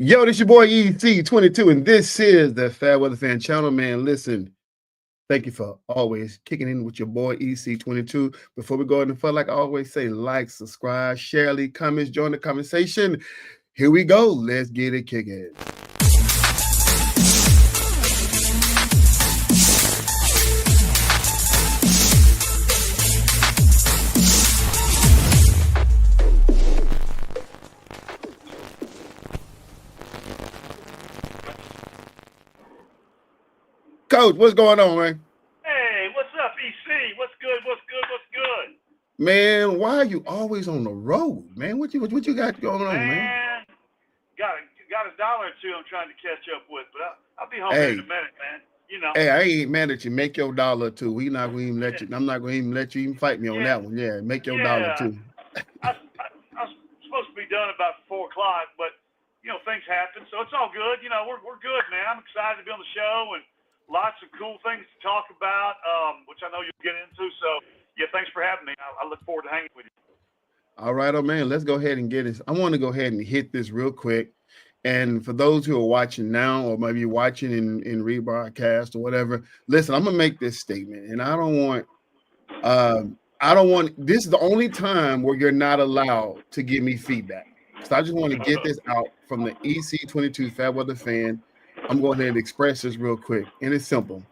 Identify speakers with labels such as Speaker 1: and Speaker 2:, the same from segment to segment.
Speaker 1: Yo, this your boy EC22, and this is the FairWeather Fan channel, man. Listen, thank you for always kicking in with your boy EC22. Before we go any further, like I always say, like, subscribe, share, leave comments, join the conversation. Here we go. Let's get it kicking. Coach, what's going on, man?
Speaker 2: Hey, what's up, EC? What's good? What's good? What's good?
Speaker 1: Man, why are you always on the road, man? What you got going on, man?
Speaker 2: Got a dollar or two I'm trying to catch up with, but I'll be home here in a minute, man. You know.
Speaker 1: Hey, I ain't mad at you. Make your dollar or two. We not going to even let you. I'm not going to even let you even fight me on that one. Yeah, make your dollar too.
Speaker 2: I was supposed to be done about 4 o'clock, but things happen, so it's all good. We're good, man. I'm excited to be on the show and lots of cool things to talk about, which I know you'll get into. So yeah, thanks for having me. I look forward to hanging with you.
Speaker 1: All right, oh man, let's go ahead and get this. I want to go ahead and hit this real quick. And for those who are watching now, or maybe watching in rebroadcast or whatever, listen, I'm gonna make this statement, and I don't want. This is the only time where you're not allowed to give me feedback. So I just want to get this out from the EC22 FairWeather Fan. I'm going ahead and express this real quick, and it's simple.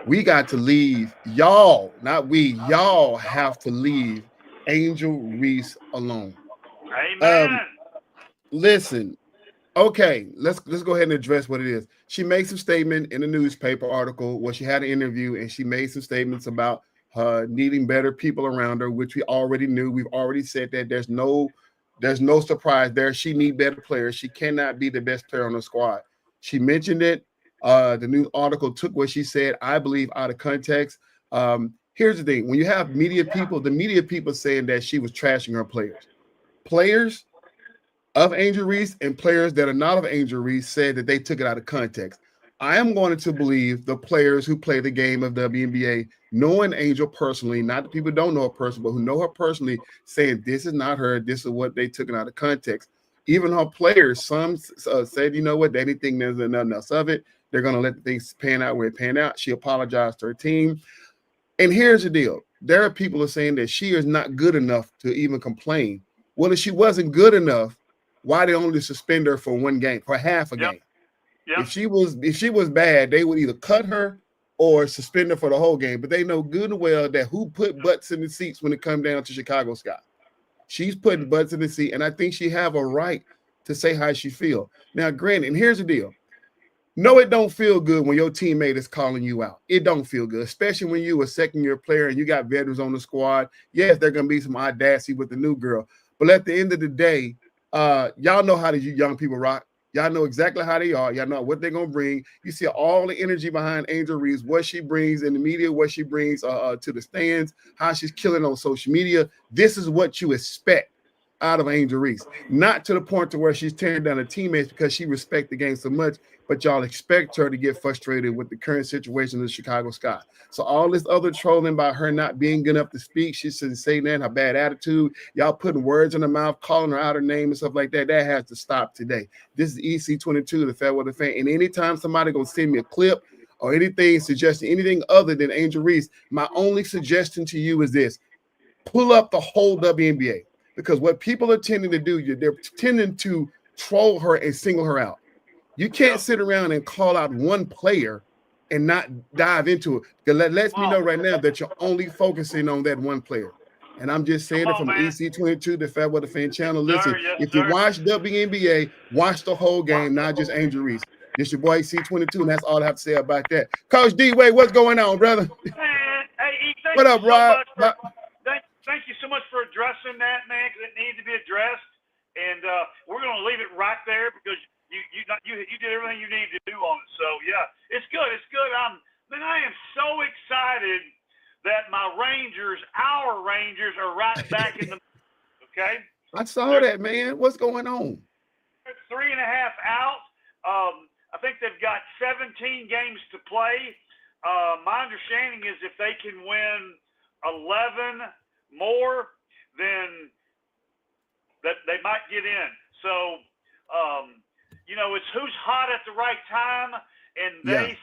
Speaker 1: We got to leave y'all, not we. Y'all have to leave Angel Reese alone.
Speaker 2: Amen.
Speaker 1: Listen. Okay, let's go ahead and address what it is. She made some statement in a newspaper article where she had an interview, and she made some statements about her needing better people around her, which we already knew. We've already said that there's no surprise there. She needs better players. She cannot be the best player on the squad. She mentioned it. The news article took what she said, I believe, out of context. Here's the thing: when you have media people, the media people saying that she was trashing her players of Angel Reese and players that are not of Angel Reese said that they took it out of context. I am going to believe the players who play the game of WNBA, knowing Angel personally, not the people who don't know her personally, but who know her personally, saying this is not her, this is what they took it out of context. Even her players, some said, you know what, they didn't think there's nothing else of it. They're going to let the things pan out where it pan out. She apologized to her team. And here's the deal. There are people who are saying that she is not good enough to even complain. Well, if she wasn't good enough, why they only suspend her for one game, for half a game? Yep. If she was bad, they would either cut her or suspend her for the whole game. But they know good and well that who put butts in the seats when it comes down to Chicago Sky. She's putting butts in the seat, and I think she have a right to say how she feel. Now, granted, and here's the deal. No, it don't feel good when your teammate is calling you out. It don't feel good, especially when you a second-year player and you got veterans on the squad. Yes, there's going to be some audacity with the new girl. But at the end of the day, y'all know how these young people rock. Y'all know exactly how they are. Y'all know what they're going to bring. You see all the energy behind Angel Reese, what she brings in the media, what she brings to the stands, how she's killing on social media. This is what you expect out of Angel Reese. Not to the point to where she's tearing down her teammates because she respects the game so much, but y'all expect her to get frustrated with the current situation of the Chicago Sky. So all this other trolling about her not being good enough to speak, she shouldn't say that, her bad attitude, y'all putting words in her mouth, calling her out her name and stuff like that, that has to stop today. This is EC22, the FairWeather Fan, and anytime somebody gonna send me a clip or anything suggesting anything other than Angel Reese, my only suggestion to you is this: pull up the whole WNBA. Because what people are tending to do, they're tending to troll her and single her out. You can't sit around and call out one player and not dive into it. Because that lets me know right now that you're only focusing on that one player. And I'm just saying it from EC22, the FairWeather Fan channel. Listen, if you watch WNBA, watch the whole game, not just Angel Reese. This your boy EC22, and that's all I have to say about that. Coach D-Wade, what's going on, brother?
Speaker 2: Hey,
Speaker 1: what up, Rob?
Speaker 2: Thank you so much for addressing that, man, because it needs to be addressed. And we're going to leave it right there because you did everything you need to do on it. So, yeah, it's good. It's good. I am so excited that our Rangers are right back in the – okay?
Speaker 1: I saw that, man. What's going on?
Speaker 2: 3.5 out. I think they've got 17 games to play. My understanding is if they can win 11 more, then that they might get in. So, it's who's hot at the right time. And they,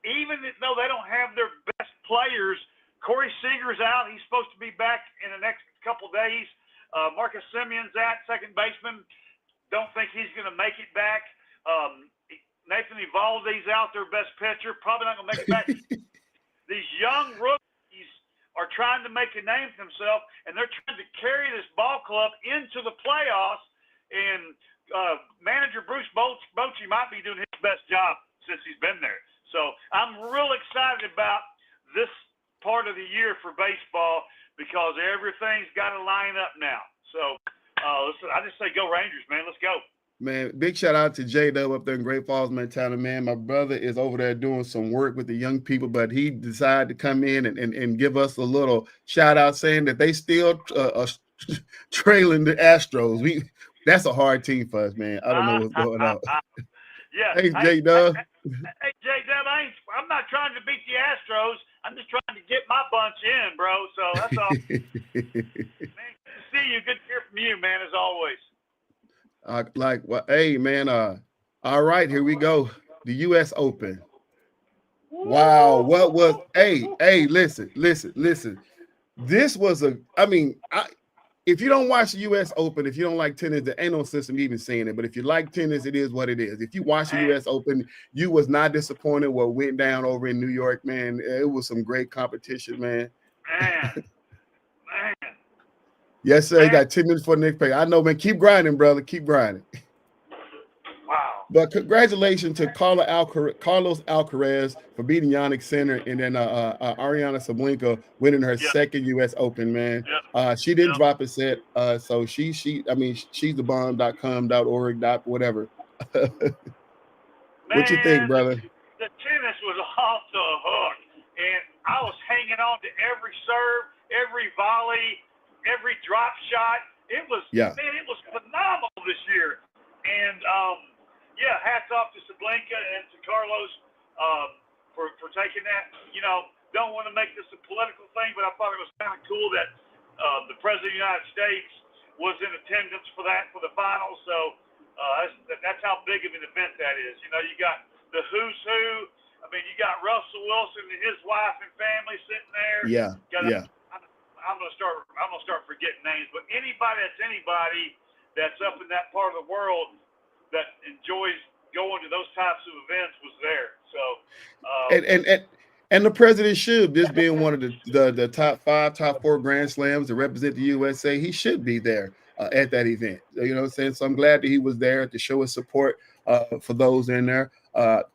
Speaker 2: even though they don't have their best players, Corey Seager's out. He's supposed to be back in the next couple days. Marcus Simeon's at second baseman. Don't think he's going to make it back. Nathan Eovaldi's out, their best pitcher. Probably not going to make it back. These young rookies are trying to make a name for themselves, and they're trying to carry this ball club into the playoffs. And manager Bruce Bochy might be doing his best job since he's been there. So I'm real excited about this part of the year for baseball because everything's got to line up now. So listen, I just say go Rangers, man. Let's go.
Speaker 1: Man, big shout out to J-Dub up there in Great Falls, Montana, man. My brother is over there doing some work with the young people, but he decided to come in and give us a little shout out saying that they still trailing the Astros. That's a hard team for us, man. I don't know what's going on.
Speaker 2: Yeah.
Speaker 1: Hey, J-Dub.
Speaker 2: Hey, J-Dub, I'm not trying to beat the Astros. I'm just trying to get my bunch in, bro. So that's all. Man, good to see you. Good to hear from you, man, as always.
Speaker 1: Hey, man. All right, here we go. The U.S. Open. Wow. What was? Hey, listen. This was if you don't watch the U.S. Open, if you don't like tennis, there ain't no system even saying it. But if you like tennis, it is what it is. If you watch the U.S. Open, you was not disappointed what went down over in New York, man. It was some great competition, man.
Speaker 2: Man.
Speaker 1: Yes, sir. You got 10 minutes for the next pay. I know, man. Keep grinding, brother. Keep grinding.
Speaker 2: Wow.
Speaker 1: But congratulations to Carlos Alcaraz for beating Yannick Sinner, and then Ariana Sabalenka winning her second U.S. Open, man. She didn't drop a set, so she's the bomb.com.org. whatever. What you think, brother?
Speaker 2: The tennis was off the hook, and I was hanging on to every serve, every volley, every drop shot. It was it was phenomenal this year, and hats off to Sabalenka and to Carlos for taking that. Don't want to make this a political thing, but I thought it was kind of cool that the President of the United States was in attendance for the finals. So that's how big of an event that is. You got the who's who. I mean, you got Russell Wilson and his wife and family sitting there. I'm gonna start forgetting names, but anybody that's up in that part of the world that enjoys going to those types of events was there. So
Speaker 1: and the president should, this being one of the top 5, top 4 Grand Slams to represent the USA, he should be there at that event. You know what I'm saying? So I'm glad that he was there to show his support for those in there.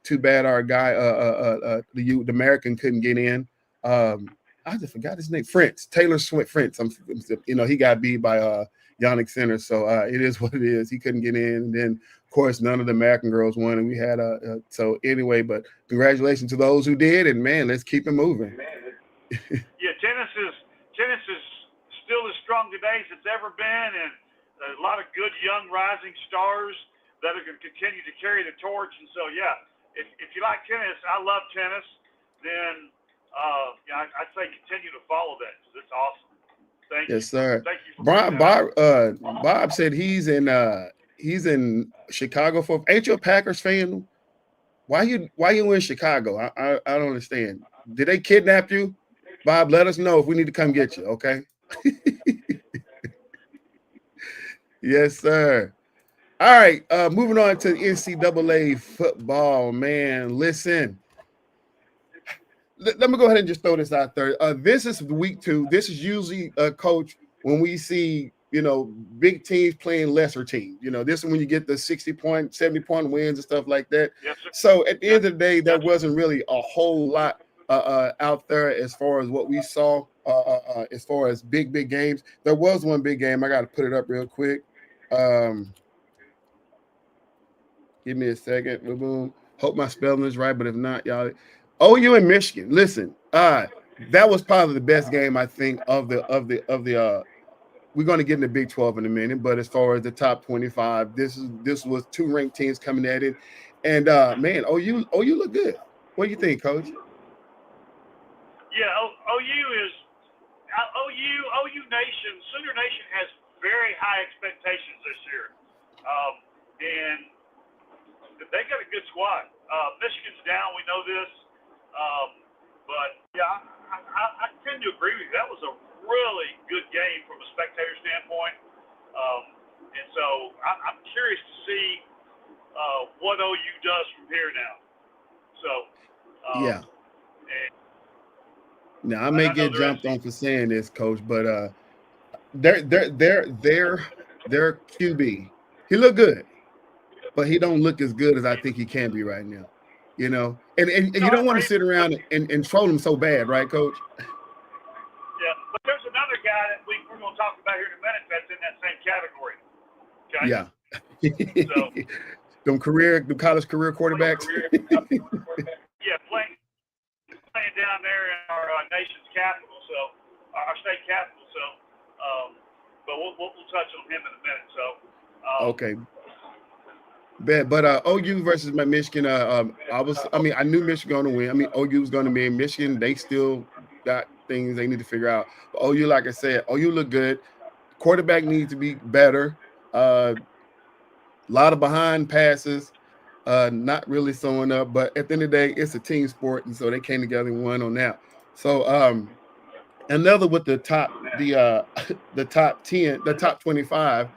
Speaker 1: Too bad our guy, the American, couldn't get in. I just forgot his name. Taylor Swift. He got beat by Yannick Sinner. So it is what it is. He couldn't get in. And then, of course, none of the American girls won. And we had so anyway, but congratulations to those who did. And, man, let's keep it moving.
Speaker 2: Tennis is still as strong today as it's ever been. And a lot of good young rising stars that are going to continue to carry the torch. And so, if you like tennis, I love tennis, then I'd say continue to follow that because it's awesome. Thank you.
Speaker 1: Yes, sir.
Speaker 2: Thank you for
Speaker 1: Bob said he's in Chicago for. Ain't you a Packers fan? Why you in Chicago? I don't understand. Did they kidnap you? Bob, let us know if we need to come get you, okay? Yes, sir. All right, moving on to NCAA football, man. Listen. Let me go ahead and just throw this out there. This is week 2. This is usually, Coach, when we see, big teams playing lesser teams. This is when you get the 60-point, 70-point wins and stuff like that.
Speaker 2: Yes, sir.
Speaker 1: So at the end of the day, there wasn't really a whole lot out there as far as what we saw as far as big games. There was one big game. I got to put it up real quick. Give me a second. Boom. Hope my spelling is right, but if not, y'all. OU and Michigan. Listen, that was probably the best game I think of the. We're going to get in the Big 12 in a minute, but as far as the top 25, this was 2 ranked teams coming at it, and man, OU look good. What do you think, Coach?
Speaker 2: Yeah, OU Nation, Sooner Nation has very high expectations this year, and they got a good squad. Michigan's down, we know this. But yeah, I tend to agree with you. That was a really good game from a spectator standpoint. And so I'm curious to see what OU does from here now. So
Speaker 1: yeah. Now I may get jumped on for saying this, Coach, but their QB, he looked good, but he don't look as good as I think he can be right now. You know, and you don't want to sit around and troll him so bad, right, Coach?
Speaker 2: Yeah, but there's another guy that we're going to talk about here in a minute that's in that same category. Okay?
Speaker 1: Yeah.
Speaker 2: So,
Speaker 1: them college career quarterbacks.
Speaker 2: Yeah, playing down there in our nation's capital, so our state capital. So, but we'll touch on him in a minute. So,
Speaker 1: okay. But OU versus Michigan. I knew Michigan going to win. I mean, OU was going to win. Michigan, they still got things they need to figure out. But OU, like I said, OU look good. Quarterback needs to be better. A lot of behind passes, not really showing up. But at the end of the day, it's a team sport, and so they came together and won on that. So another with the top 10, the top 25.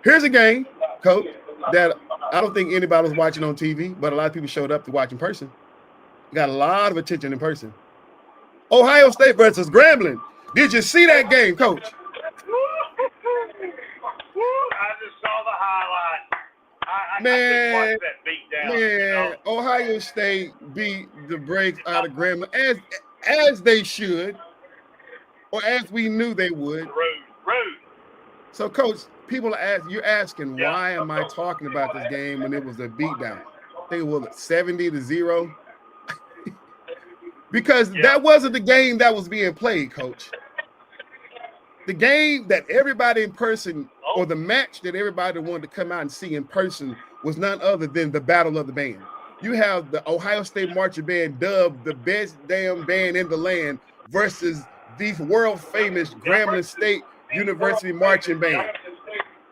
Speaker 1: Here's a game, Coach, that I don't think anybody was watching on TV, but a lot of people showed up to watch in person. Got a lot of attention in person. Ohio State versus Grambling. Did you see that game, Coach?
Speaker 2: I just saw the highlight. I couldn't watch that beat down.
Speaker 1: Man,
Speaker 2: you know?
Speaker 1: Ohio State beat the brakes out of Grambling as they should, or as we knew they would.
Speaker 2: Rude.
Speaker 1: So, Coach, people you're asking, why am I talking about this game when it was a beatdown? I think it was 70-0. Because that wasn't the game that was being played, Coach. The game that everybody in person, or the match that everybody wanted to come out and see in person, was none other than the Battle of the Band. You have the Ohio State Marching Band dubbed the best damn band in the land versus these world-famous Grambling State University Marching Band.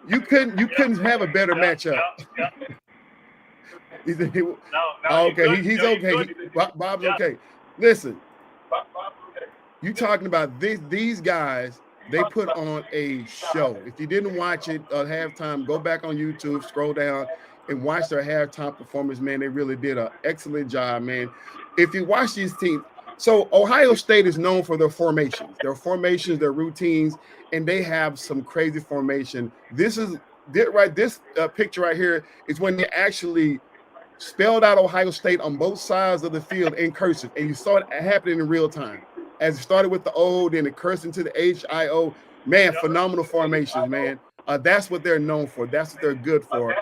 Speaker 1: You couldn't have a better matchup. He's okay. He's okay. Bob's okay. Listen, you talking about these guys? They put on a show. If you didn't watch it at halftime, go back on YouTube, scroll down, and watch their halftime performance. Man, they really did an excellent job, man. If you watch these teams, so Ohio State is known for their formations, their routines, and they have some crazy formation. This picture right here is when they actually spelled out Ohio State on both sides of the field in cursive, and you saw it happening in real time. As it started with the O, then it cursed into the H-I-O. Man, phenomenal formations, man. That's what they're known for. That's what they're good for.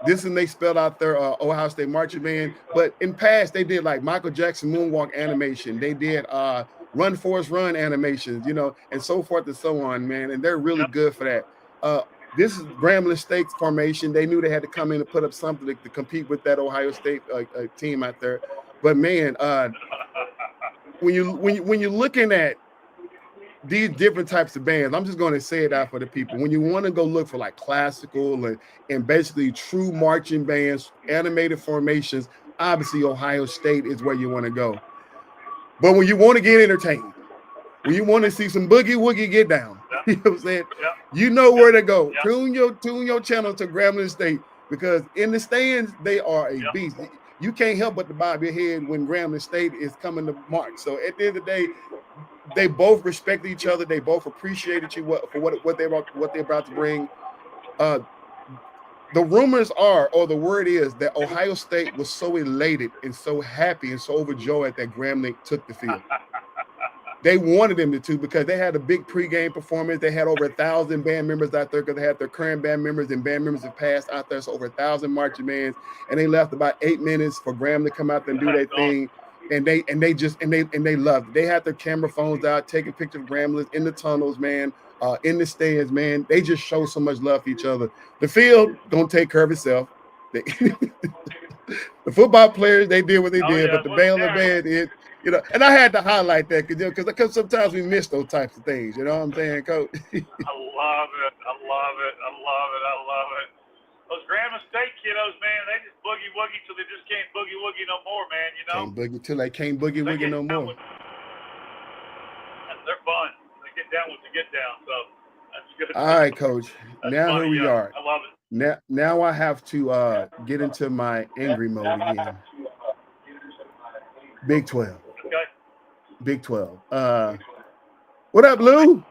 Speaker 1: This and they spelled out their Ohio State Marching Band. But in past, they did like Michael Jackson moonwalk animation. They did Run Forest Run animations, and so forth and so on, man. And they're really good for that. This is Grambling State's formation. They knew they had to come in and put up something to compete with that Ohio State team out there. But man, when you're looking at these different types of bands, I'm just going to say it out for the people. When you want to go look for like classical and basically true marching bands, animated formations, obviously Ohio State is where you want to go. But when you want to get entertained, when you want to see some boogie woogie get down, you know what I'm saying? You know where to go. Tune your channel to Grambling State, because in the stands they are a beast. You can't help but to bob your head when Grambling State is coming to march. So at the end of the day, they both respect each other. They both appreciated you for what they're about to bring. The rumors are, or the word is, that Ohio State was so elated and so happy and so overjoyed that Grambling took the field. They wanted them to, because they had a big pregame performance. They had over 1,000 band members out there, because they had their current band members and band members have passed out there. So over 1,000 marching bands, and they left about 8 minutes for Graham to come out there and do their thing. And they loved it. They had their camera phones out, taking pictures of Gramblers in the tunnels, man, in the stands, man. They just show so much love for each other. The field don't take care of itself. The football players, they did what they did, but the band of the band, and I had to highlight that because sometimes we miss those types of things. You know what I'm saying, Coach?
Speaker 2: I love it. those Grambling State kiddos, man, they just boogie woogie till they just can't boogie woogie no more, man. You know,
Speaker 1: can't boogie till they can't boogie woogie no more.
Speaker 2: They're fun. They get down with the get down, so that's good.
Speaker 1: All right, Coach. Now
Speaker 2: funny,
Speaker 1: here we are.
Speaker 2: I love it.
Speaker 1: Now I have to get into my angry mode again. Big 12.
Speaker 2: Okay.
Speaker 1: Big 12. What up, Lou?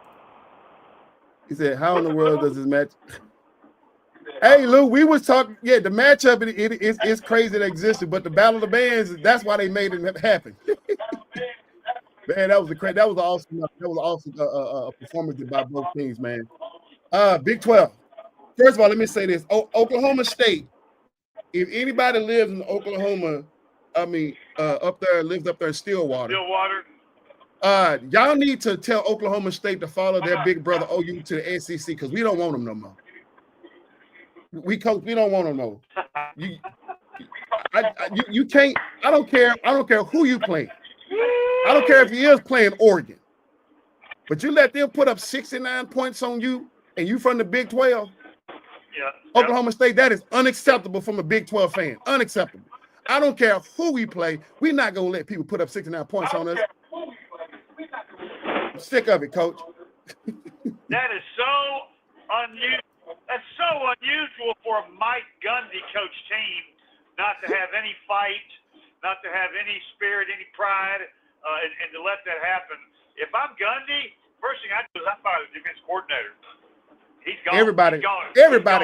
Speaker 1: He said, how in the world does this match? Hey, Lou, we was talking. Yeah, the matchup it's crazy that existed, but the Battle of the Bands, that's why they made it happen. Man, that was awesome. That was awesome performance by both teams, man. Big 12. First of all, let me say this. Oklahoma State. If anybody lives in Oklahoma, lives up there in Stillwater. Y'all need to tell Oklahoma State to follow their big brother OU to the SEC because we don't want them no more. We don't want them no more. You can't. I don't care who you play. I don't care if he is playing Oregon, but you let them put up 69 points on you, and you from the Big 12.
Speaker 2: Yeah.
Speaker 1: Oklahoma State, that is unacceptable from a Big 12 fan. Unacceptable. I don't care who we play. We're not gonna let people put up 69 points on us. I'm sick of it, Coach.
Speaker 2: That is so unusual. That's so unusual for a Mike Gundy coach team not to have any fight, not to have any spirit, any pride, and to let that happen. If I'm Gundy, first thing I do is I fire the defense coordinator. He's gone. Everybody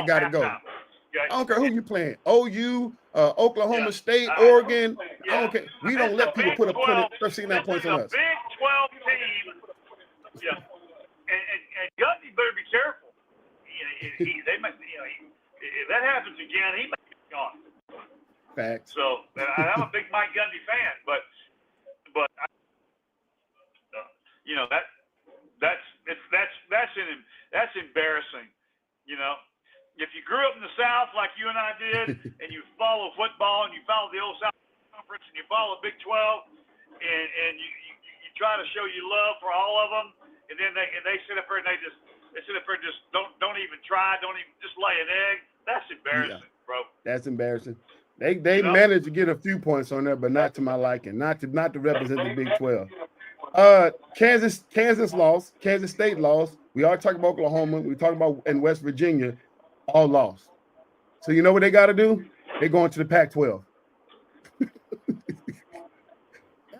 Speaker 1: got to go. Okay. I don't care who you playing. OU, Oklahoma State, Oregon. I don't care. We don't let people put up 39 points on us.
Speaker 2: Big 12 team. Yeah. And Gundy better be careful. If that happens again, he might be gone.
Speaker 1: Facts.
Speaker 2: So I'm a big Mike Gundy fan, but that's embarrassing. You know, if you grew up in the South like you and I did, and you follow football and you follow the old South Conference and you follow Big 12, and you try to show you love for all of them, and then they sit up there and they sit up there and just don't even try, don't even just lay an egg. That's embarrassing, bro. That's
Speaker 1: embarrassing. They managed to get a few points on there, but not to my liking. Not to represent the Big 12. Kansas lost. Kansas State lost. We are talking about Oklahoma. We talking about in West Virginia, all lost. So you know what they got to do? They're going to the Pac-12.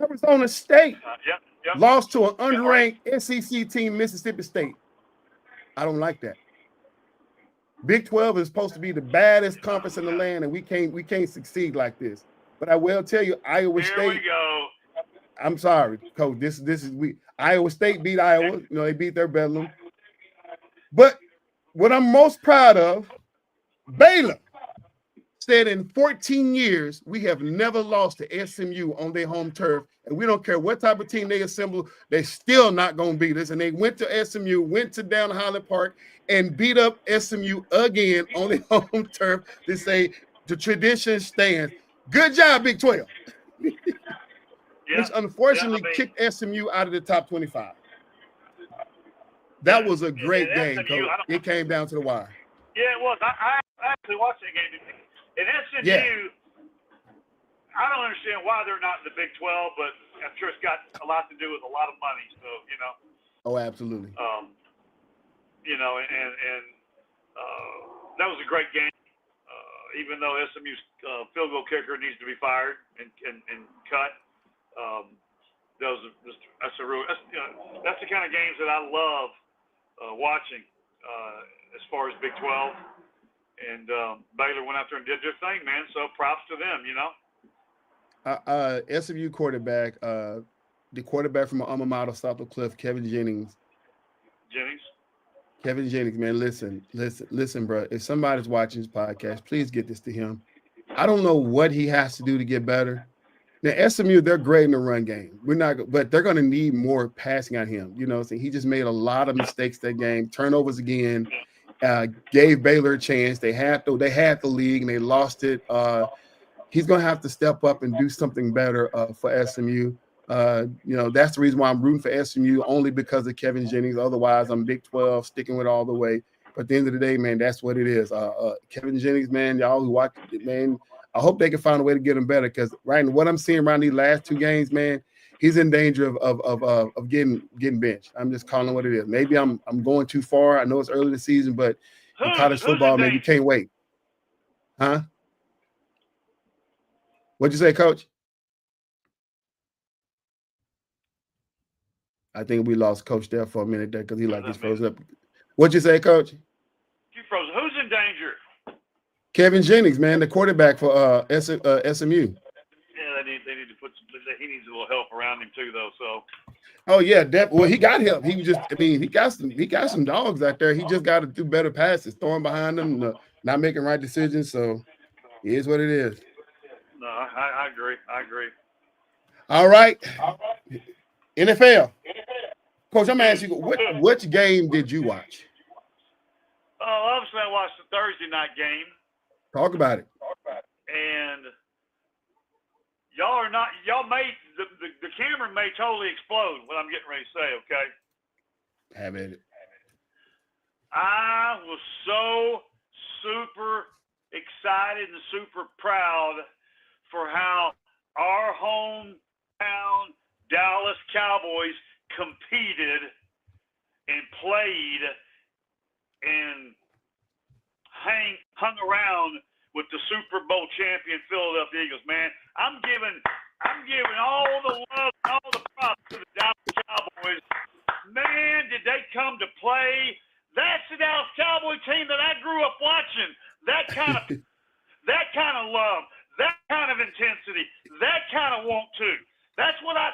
Speaker 1: Arizona State lost to an unranked SEC team, Mississippi State. I don't like that. Big 12 is supposed to be the baddest conference in the land, and we can't succeed like this. But I will tell you, Iowa State.
Speaker 2: Here we go.
Speaker 1: I'm sorry, Coach. This is Iowa State beat Iowa. You know, they beat their Bedlam. But what I'm most proud of, Baylor said in 14 years, we have never lost to SMU on their home turf. And we don't care what type of team they assemble, they're still not going to beat us. And they went to SMU, went to down Highland Park, and beat up SMU again on their home turf to say the tradition stands. Good job, Big 12. Which unfortunately kicked SMU out of the top 25. That was a great game, Coach. It came down to the wire.
Speaker 2: Yeah, it was. I actually watched that game. And SMU, I don't understand why they're not in the Big 12, but I'm sure it's got a lot to do with a lot of money. So, you know.
Speaker 1: Oh, absolutely.
Speaker 2: You know, and that was a great game. Even though SMU's field goal kicker needs to be fired and cut. That's the kind of games that I love watching as far as Big 12. And Baylor went out there and did their thing, man. So props to them, you know.
Speaker 1: SMU quarterback, the quarterback from my alma mater, South Oak Cliff, Kevin Jennings. Kevin Jennings, man, listen, bro. If somebody's watching this podcast, please get this to him. I don't know what he has to do to get better. Now, SMU, they're great in the run game. But they're going to need more passing on him. You know, so he just made a lot of mistakes that game, turnovers again. Gave Baylor a chance. They had the league and they lost it. He's going to have to step up and do something better for SMU. You know, that's the reason why I'm rooting for SMU, only because of Kevin Jennings. Otherwise, I'm Big 12, sticking with all the way. But at the end of the day, man, that's what it is. Kevin Jennings, man, y'all who watch it, man, I hope they can find a way to get him better because right now, what I'm seeing around these last 2 games, man, he's in danger of getting benched. I'm just calling it what it is. Maybe I'm going too far. I know it's early in the season, but in college football, man, you can't wait. Huh? What'd you say, Coach? I think we lost Coach there for a minute there because he's frozen up. What'd you say, Coach?
Speaker 2: You frozen. Who's in danger?
Speaker 1: Kevin Jennings, man, the quarterback for SMU.
Speaker 2: Yeah, they need to put he needs a little help around him too, though. So.
Speaker 1: Oh yeah, well he got help. He was just, I mean, he got some dogs out there. He just got to do better passes, throwing behind them, not making right decisions. So it is what it is.
Speaker 2: No, I agree.
Speaker 1: All right, NFL. Coach, I'm gonna ask you, which game did you watch?
Speaker 2: Oh, obviously I watched the Thursday night game.
Speaker 1: Talk about it.
Speaker 2: And y'all made the camera may totally explode what I'm getting ready to say, okay?
Speaker 1: Have it.
Speaker 2: I was so super excited and super proud for how our hometown Dallas Cowboys competed and played and hung around with the Super Bowl champion Philadelphia Eagles. Man, I'm giving all the love and all the props to the Dallas Cowboys. Man, did they come to play? That's the Dallas Cowboy team that I grew up watching. That kind of love, that kind of intensity, that kind of want to. That's what I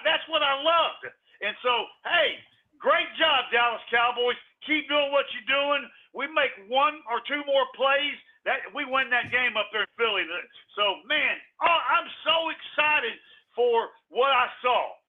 Speaker 2: loved. And so, hey, great job, Dallas Cowboys. Keep doing what you're doing. We make 1 or 2 more plays, that we win that game up there in Philly. So, man, I'm so excited for what I saw.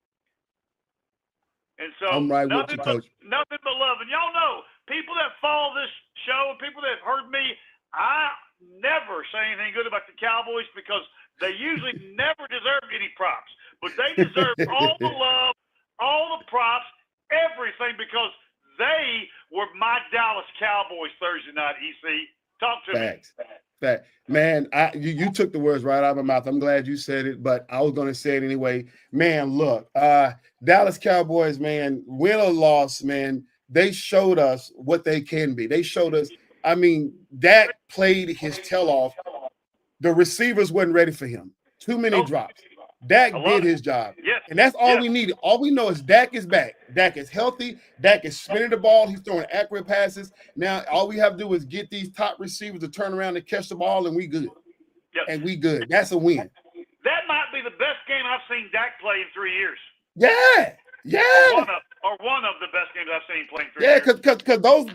Speaker 2: And so,
Speaker 1: I'm right with you, Coach.
Speaker 2: Nothing but love. And y'all know, people that follow this show, people that have heard me, I never say anything good about the Cowboys because they usually never deserve any props. But they deserve all the love, all the props, everything because they were my Dallas Cowboys Thursday night, EC. Talk to me.
Speaker 1: Fact. Man, you took the words right out of my mouth. I'm glad you said it, but I was going to say it anyway. Man, look, Dallas Cowboys, man, win or loss, man, they showed us what they can be. They showed us, I mean, Dak played his tail off. The receivers wasn't ready for him. Too many drops. Dak did his job.
Speaker 2: Yes.
Speaker 1: And that's all we needed. All we know is Dak is back. Dak is healthy. Dak is spinning the ball. He's throwing accurate passes. Now, all we have to do is get these top receivers to turn around and catch the ball, and we good.
Speaker 2: Yep.
Speaker 1: And we good. That's a win.
Speaker 2: That might be the best game I've seen Dak play in 3 years.
Speaker 1: Yeah.
Speaker 2: One of the best games I've seen playing 3 years.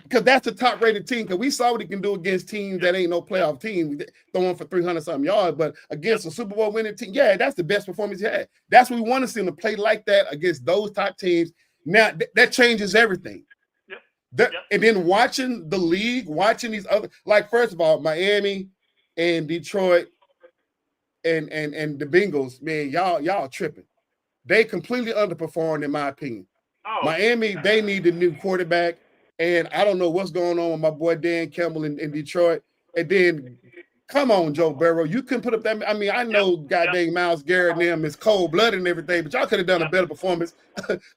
Speaker 1: Because that's the top rated team. Because we saw what he can do against teams that ain't no playoff team, throwing for 300-something yards. But against a Super Bowl winning team, that's the best performance he had. That's what we want to see him to play like that against those top teams. Now that changes everything. And then watching the league, watching these other, like first of all, Miami and Detroit and the Bengals, man, y'all tripping. They completely underperformed, in my opinion. Miami, they need a new quarterback, and I don't know what's going on with my boy Dan Campbell in Detroit. And then, come on, Joe Burrow, you couldn't put up that. I mean, I know goddamn Myles Garrett and them is cold-blooded and everything, but y'all could have done a better performance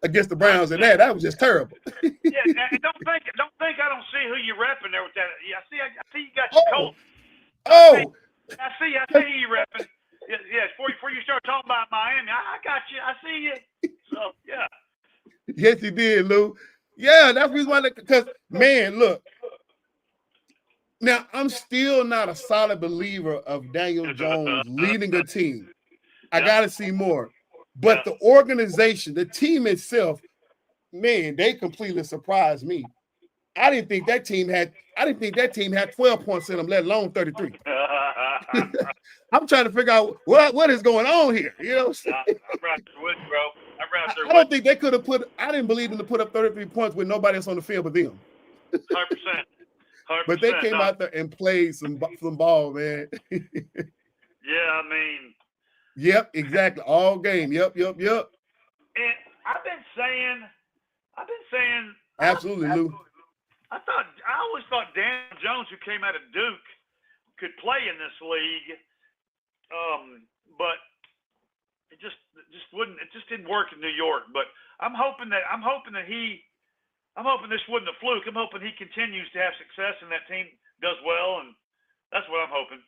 Speaker 1: against the Browns than that. That was just terrible.
Speaker 2: And don't think I don't see who you're repping there with that. I see you got your cold. I see you repping. Yes, before you start talking about Miami, I got you. I see you. So, yeah.
Speaker 1: Yes, he did, Lou. Yeah, that's the reason why. Because, man, look. Now, I'm still not a solid believer of Daniel Jones leading a team. I got to see more. But the organization, the team itself, man, they completely surprised me. I didn't think that team had 12 points in them, let alone 33. I'm trying to figure out what is going on here. You know,
Speaker 2: I'm right there with you, bro.
Speaker 1: I don't think they could have I didn't believe them to put up 33 points with nobody else on the field but them.
Speaker 2: 100%.
Speaker 1: But they came out there and played some ball, man.
Speaker 2: Yeah, I mean.
Speaker 1: Yep, exactly. All game. Yep. And
Speaker 2: I've been saying.
Speaker 1: Absolutely, Lou.
Speaker 2: I always thought Dan Jones, who came out of Duke, could play in this league, but it just wouldn't. It just didn't work in New York. But I'm hoping this wasn't a fluke. I'm hoping he continues to have success and that team does well, and that's what I'm hoping.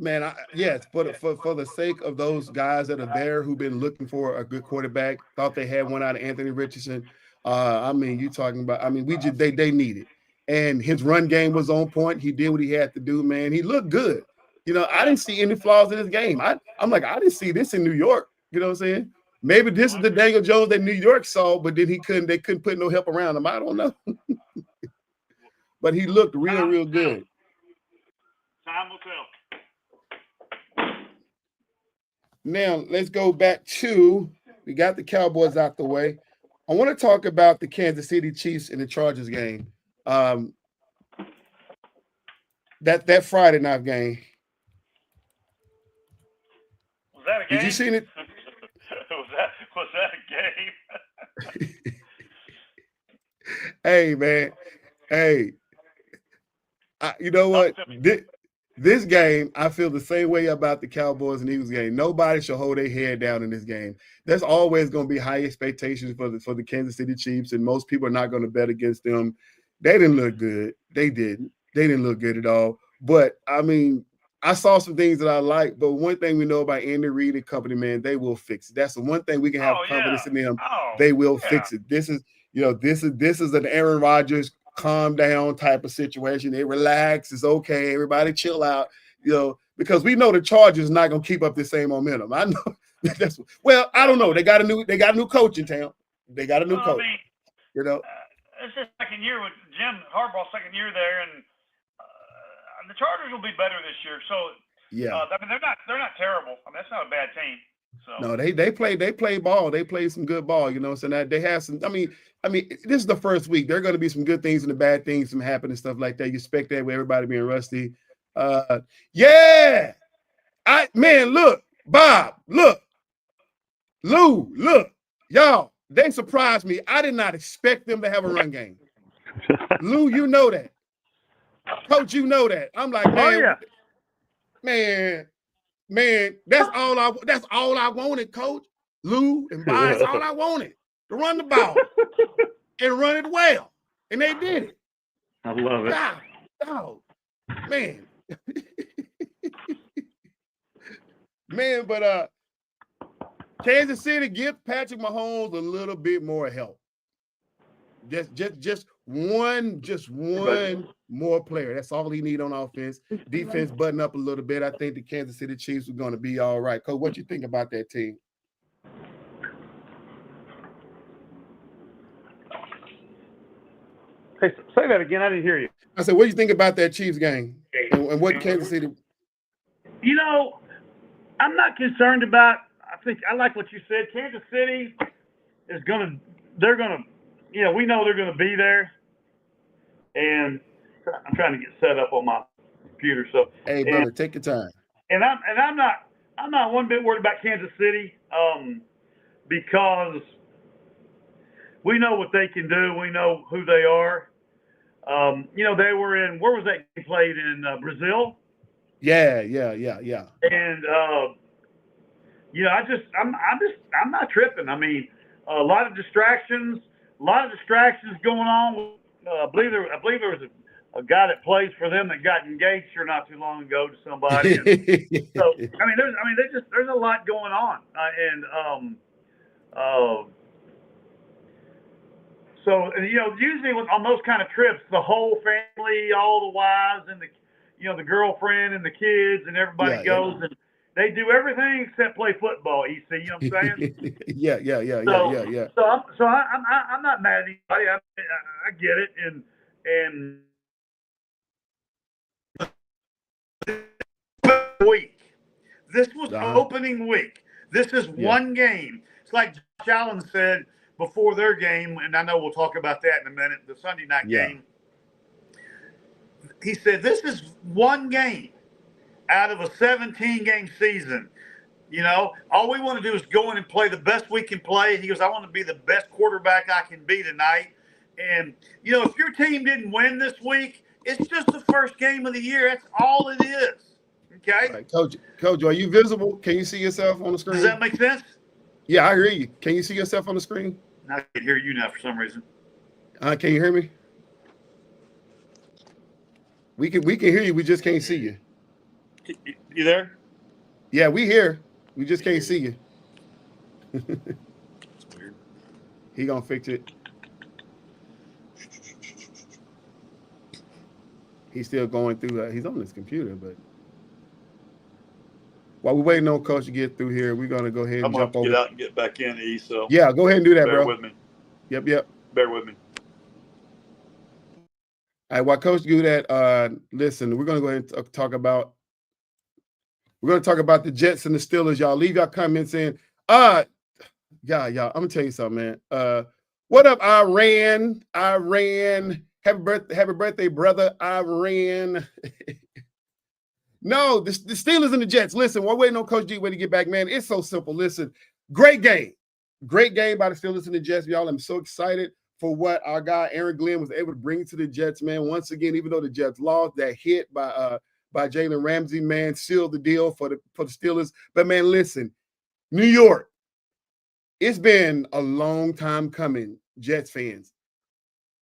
Speaker 1: Man, yes, for the sake of those guys that are there who've been looking for a good quarterback, thought they had one out of Anthony Richardson. I mean, you talking about? I mean, they need it, and his run game was on point. He did what he had to do, man. He looked good. You know, I didn't see any flaws in his game. I'm like, I didn't see this in New York. You know what I'm saying? Maybe this is the Daniel Jones that New York saw, but then they couldn't put no help around him. I don't know. But he looked real good.
Speaker 2: Time will tell.
Speaker 1: Now, let's go back to, we got the Cowboys out the way. I want to talk about the Kansas City Chiefs and the Chargers game. That Friday night game.
Speaker 2: Was that a game?
Speaker 1: Did you see it?
Speaker 2: was that a game?
Speaker 1: Hey, man. Hey. You know what? This game, I feel the same way about the Cowboys and Eagles game. Nobody should hold their head down in this game. There's always going to be high expectations for the Kansas City Chiefs, and most people are not going to bet against them. They didn't look good. They didn't. They didn't look good at all. But, I mean, I saw some things that I like, but one thing we know about Andy Reid and company, man, they will fix it. That's the one thing we can have confidence in them. They will fix it. This is an Aaron Rodgers calm down type of situation. They relax. It's okay. Everybody chill out, because we know the Chargers not going to keep up the same momentum. I know I don't know. They got a new coach in town. They got a new coach.
Speaker 2: I mean, it's his second year with Jim Harbaugh's second year there, and the Chargers will be better this year. So yeah, I mean they're not terrible. I mean that's not a bad team. So.
Speaker 1: No, they play ball. They play some good ball, so that they have some. I mean, this is the first week. There are going to be some good things and the bad things some happen and stuff like that. You expect that with everybody being rusty. Look, Bob, look, Lou, look, y'all. They surprised me. I did not expect them to have a run game. Lou, you know that. Coach, you know that. I'm like, man. Man, that's all I wanted, Coach. Lou and Bob, that's all I wanted. To run the ball and run it well. And they did it.
Speaker 3: I love it.
Speaker 1: Oh, man. Man, but Kansas City give Patrick Mahomes a little bit more help. Just one more player. That's all he need on offense. Defense button up a little bit. I think the Kansas City Chiefs are going to be all right. Coach, what you think about that team?
Speaker 3: Hey, say that again. I didn't hear you.
Speaker 1: I said, what do you think about that Chiefs game and what Kansas City?
Speaker 3: I'm not concerned about. I think I like what you said. Kansas City is they're gonna. We know they're going to be there, and I'm trying to get set up on my computer. So,
Speaker 1: hey, brother, take your time.
Speaker 3: And I'm not one bit worried about Kansas City, because we know what they can do. We know who they are. They were in, where was that game played in Brazil?
Speaker 1: Yeah.
Speaker 3: And I'm not tripping. I mean, a lot of distractions going on. I believe there was a guy that plays for them that got engaged here not too long ago to somebody. So there's a lot going on, usually on those kind of trips, the whole family, all the wives and the girlfriend and the kids and everybody goes and they do everything except play football. You see, you know what I'm saying?
Speaker 1: Yeah.
Speaker 3: So I'm not mad at anybody. I get it, and week. This was opening week. This is one game. It's like Josh Allen said before their game, and I know we'll talk about that in a minute. The Sunday night game. He said this is one game out of a 17-game season. All we want to do is go in and play the best we can play. He goes, I want to be the best quarterback I can be tonight. And, if your team didn't win this week, it's just the first game of the year. That's all it is. Okay?
Speaker 1: Right. Coach, are you visible? Can you see yourself on the screen?
Speaker 3: Does that make sense?
Speaker 1: Yeah, I hear you. Can you see yourself on the screen?
Speaker 3: I can hear you now for some reason.
Speaker 1: Can you hear me? We can hear you. We just can't see you.
Speaker 3: You there?
Speaker 1: Yeah, we here. We just can't see you.
Speaker 3: That's weird.
Speaker 1: He gonna fix it. He's still going through. He's on his computer, but while we're waiting on Coach to get through here, we're gonna go ahead and jump over.
Speaker 3: Get out and get back in, E. So
Speaker 1: yeah, go ahead and do that,
Speaker 3: bear
Speaker 1: bro.
Speaker 3: with me.
Speaker 1: Yep.
Speaker 3: Bear with me.
Speaker 1: All right, while Coach do that, listen, we're gonna go ahead and talk about. We're gonna talk about the Jets and the Steelers. Y'all leave your comments in. Y'all, I'm gonna tell you something, man. What up, Iran? Happy birthday, brother, Iran. No, the Steelers and the Jets. Listen, we're waiting on Coach G to get back, man. It's so simple. Listen, great game by the Steelers and the Jets, y'all. I'm so excited for what our guy Aaron Glenn was able to bring to the Jets, man. Once again, even though the Jets lost, that hit by Jalen Ramsey, man, sealed the deal for the Steelers. But man, listen, New York, it's been a long time coming, Jets fans.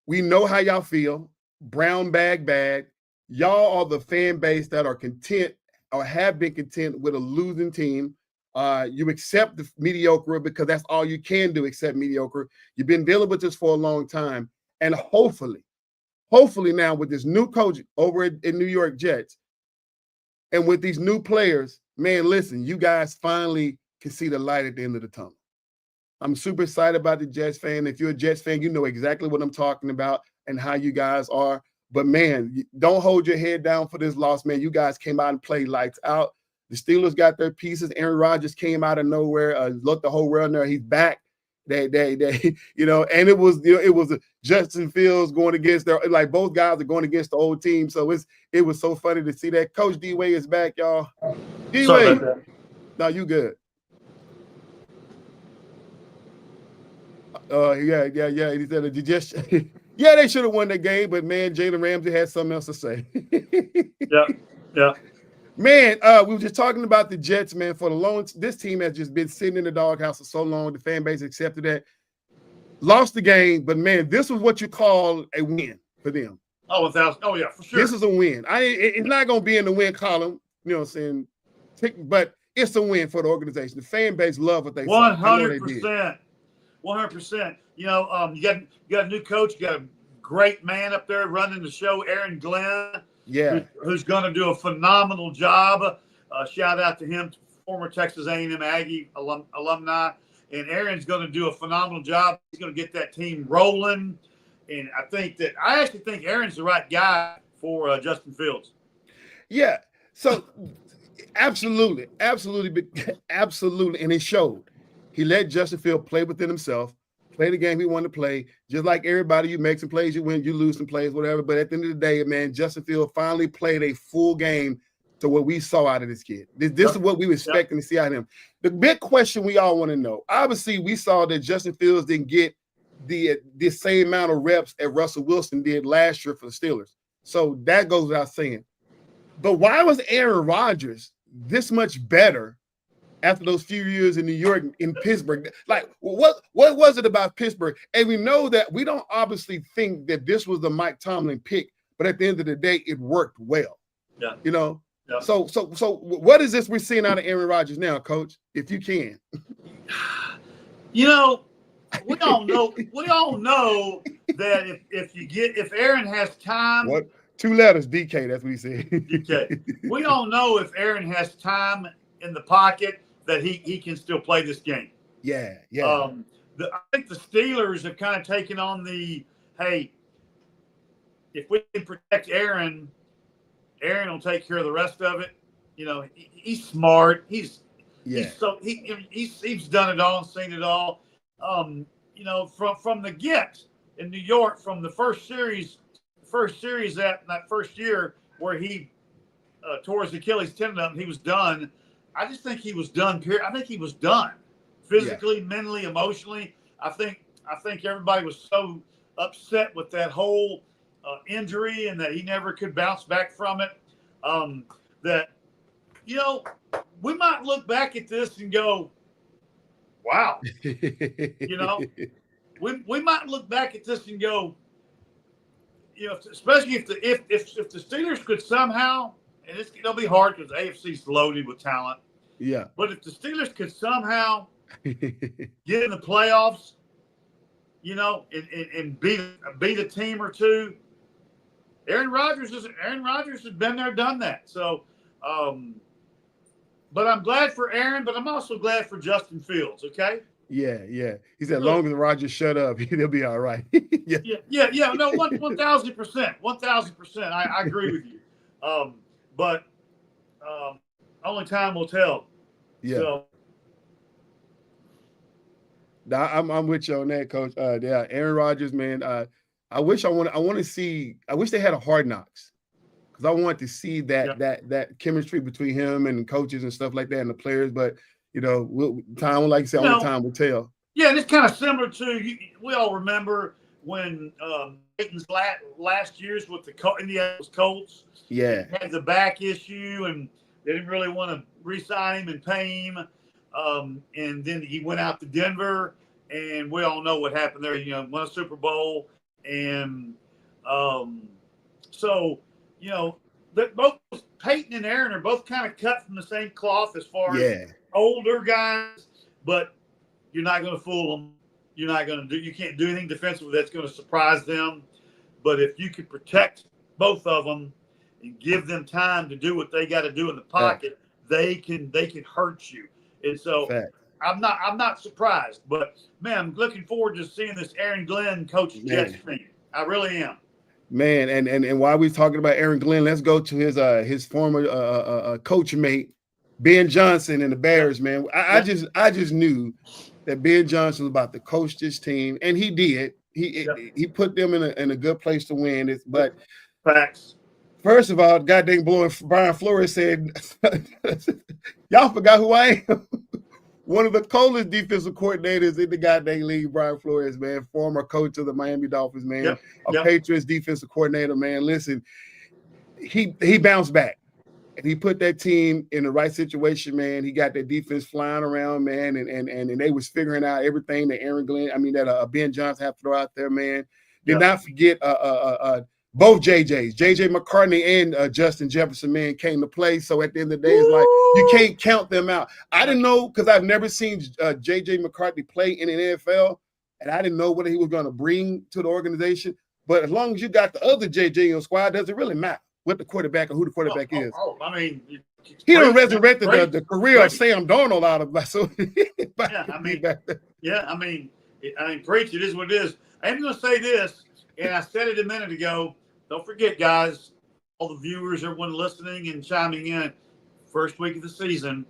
Speaker 1: We know how y'all feel. Brown bag. Y'all are the fan base that are content or have been content with a losing team. You accept the mediocre because that's all you can do, accept mediocre. You've been dealing with this for a long time. And hopefully now with this new coach over in New York Jets and with these new players, man, listen, you guys finally can see the light at the end of the tunnel. I'm super excited about the Jets fan. If you're a Jets fan, you know exactly what I'm talking about and how you guys are. But, man, don't hold your head down for this loss, man. You guys came out and played lights out. The Steelers got their pieces. Aaron Rodgers came out of nowhere, looked the whole world there. He's back. They and it was Justin Fields going against like both guys are going against the old team. So it was so funny to see that. Coach D-Way is back, y'all. D-Way. No, you good. Yeah. He said, yeah, they should have won that game, but man, Jalen Ramsey had something else to say.
Speaker 3: Yeah.
Speaker 1: Man, we were just talking about the Jets, man. For the long, this team has just been sitting in the doghouse for so long. The fan base accepted that, lost the game, but man, this was what you call a win for them.
Speaker 3: Oh, 1,000. Oh, yeah, for sure.
Speaker 1: This is a win. It's not going to be in the win column, you know what I'm saying? But it's a win for the organization. The fan base love what they
Speaker 3: 100%. 100%. You got a new coach. You got a great man up there running the show, Aaron Glenn.
Speaker 1: Yeah.
Speaker 3: Who's going to do a phenomenal job. Shout out to him, former Texas A&M Aggie alumni. And Aaron's going to do a phenomenal job. He's going to get that team rolling. And I actually think Aaron's the right guy for Justin Fields.
Speaker 1: Yeah. So absolutely. And it showed. He let Justin Fields play within himself, play the game he wanted to play. Just like everybody, you make some plays, you win, you lose some plays, whatever. But at the end of the day, man, Justin Fields finally played a full game to what we saw out of this kid. This is what we were expecting to see out of him. The big question we all want to know, obviously we saw that Justin Fields didn't get the same amount of reps that Russell Wilson did last year for the Steelers. So that goes without saying. But why was Aaron Rodgers this much better after those few years in New York, in Pittsburgh? Like, what was it about Pittsburgh? And we know that we don't obviously think that this was the Mike Tomlin pick, but at the end of the day, it worked well.
Speaker 3: Yeah.
Speaker 1: Yeah. So what is this we're seeing out of Aaron Rodgers now, Coach? If you can.
Speaker 3: We all know that if Aaron has time.
Speaker 1: What? 2 letters, DK. That's what he said.
Speaker 3: DK. We all know if Aaron has time in the pocket that he can still play this game.
Speaker 1: Yeah.
Speaker 3: I think the Steelers have kind of taken on hey, if we can protect Aaron will take care of the rest of it. He's smart. He's done it all and seen it all. From the get in New York, from the first series that first year where he tore his Achilles tendon up and he was done. I just think he was done. I think he was done physically, mentally, emotionally. I think everybody was so upset with that whole injury and that he never could bounce back from it. That, we might look back at this and go, wow. We might look back at this and go, especially if the Steelers could somehow, and it'll be hard because the AFC is loaded with talent.
Speaker 1: Yeah.
Speaker 3: But if the Steelers could somehow get in the playoffs, and beat a team or two, Aaron Rodgers has been there, done that. So, but I'm glad for Aaron, but I'm also glad for Justin Fields. Okay.
Speaker 1: Yeah. He said, as long as Rodgers shut up, he'll be all right.
Speaker 3: Yeah. No, 1,000%. I agree with you. But only time will tell.
Speaker 1: Yeah.
Speaker 3: So,
Speaker 1: I'm with you on that, Coach. Aaron Rodgers, man. I wish they had a Hard Knocks, because I want to see that chemistry between him and the coaches and stuff like that and the players. But time, like you said, only time will tell.
Speaker 3: Yeah, and it's kind of similar to we all remember when Peyton's last years with the Indianapolis Colts.
Speaker 1: Yeah,
Speaker 3: he had the back issue and they didn't really want to re-sign him and pay him. And then he went out to Denver, and we all know what happened there. Won a Super Bowl, and so both Peyton and Aaron are both kind of cut from the same cloth as far as older guys, but you're not going to fool them. You can't do anything defensively that's going to surprise them. But if you could protect both of them and give them time to do what they got to do in the pocket, they can hurt you. And so I'm not surprised, but man, I'm looking forward to seeing this Aaron Glenn coach Jets team. I really am.
Speaker 1: Man, and while we're talking about Aaron Glenn, let's go to his former coach mate, Ben Johnson and the Bears. Man, I just knew that Ben Johnson was about to coach this team, and he did. He put them in a good place to win. But
Speaker 3: facts.
Speaker 1: First of all, goddamn blowing Brian Flores said, y'all forgot who I am. One of the coldest defensive coordinators in the goddamn league, Brian Flores, man, former coach of the Miami Dolphins, man, Patriots defensive coordinator, man. Listen, he bounced back, and he put that team in the right situation, man. He got that defense flying around, man, and they was figuring out everything that Ben Johnson had to throw out there, man. Did not forget both JJs, JJ McCartney and Justin Jefferson, man, came to play. So at the end of the day, it's like you can't count them out. I didn't know, because I've never seen JJ McCartney play in an NFL, and I didn't know what he was going to bring to the organization. But as long as you got the other JJ in your squad, does it really matter what the quarterback or who the quarterback is?
Speaker 3: I mean,
Speaker 1: he done resurrected the career of Sam Darnold out of so.
Speaker 3: Preach, it is what it is. I'm going to say this, and I said it a minute ago. Don't forget, guys, all the viewers, everyone listening and chiming in, first week of the season,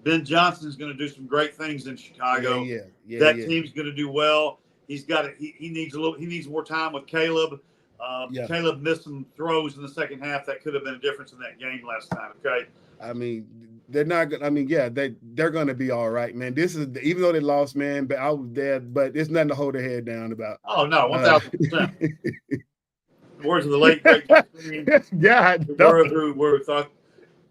Speaker 3: Ben Johnson is going to do some great things in Chicago. That team's going to do well. He needs more time with Caleb. Caleb missed some throws in the second half that could have been a difference in that game last night. Okay.
Speaker 1: I mean, they're not good. I mean, they're going to be all right, man. This is, even though they lost, man, but I was there, but it's nothing to hold their head down about.
Speaker 3: Oh no, 1,000%. Words of the late great
Speaker 1: God,
Speaker 3: they were who we thought.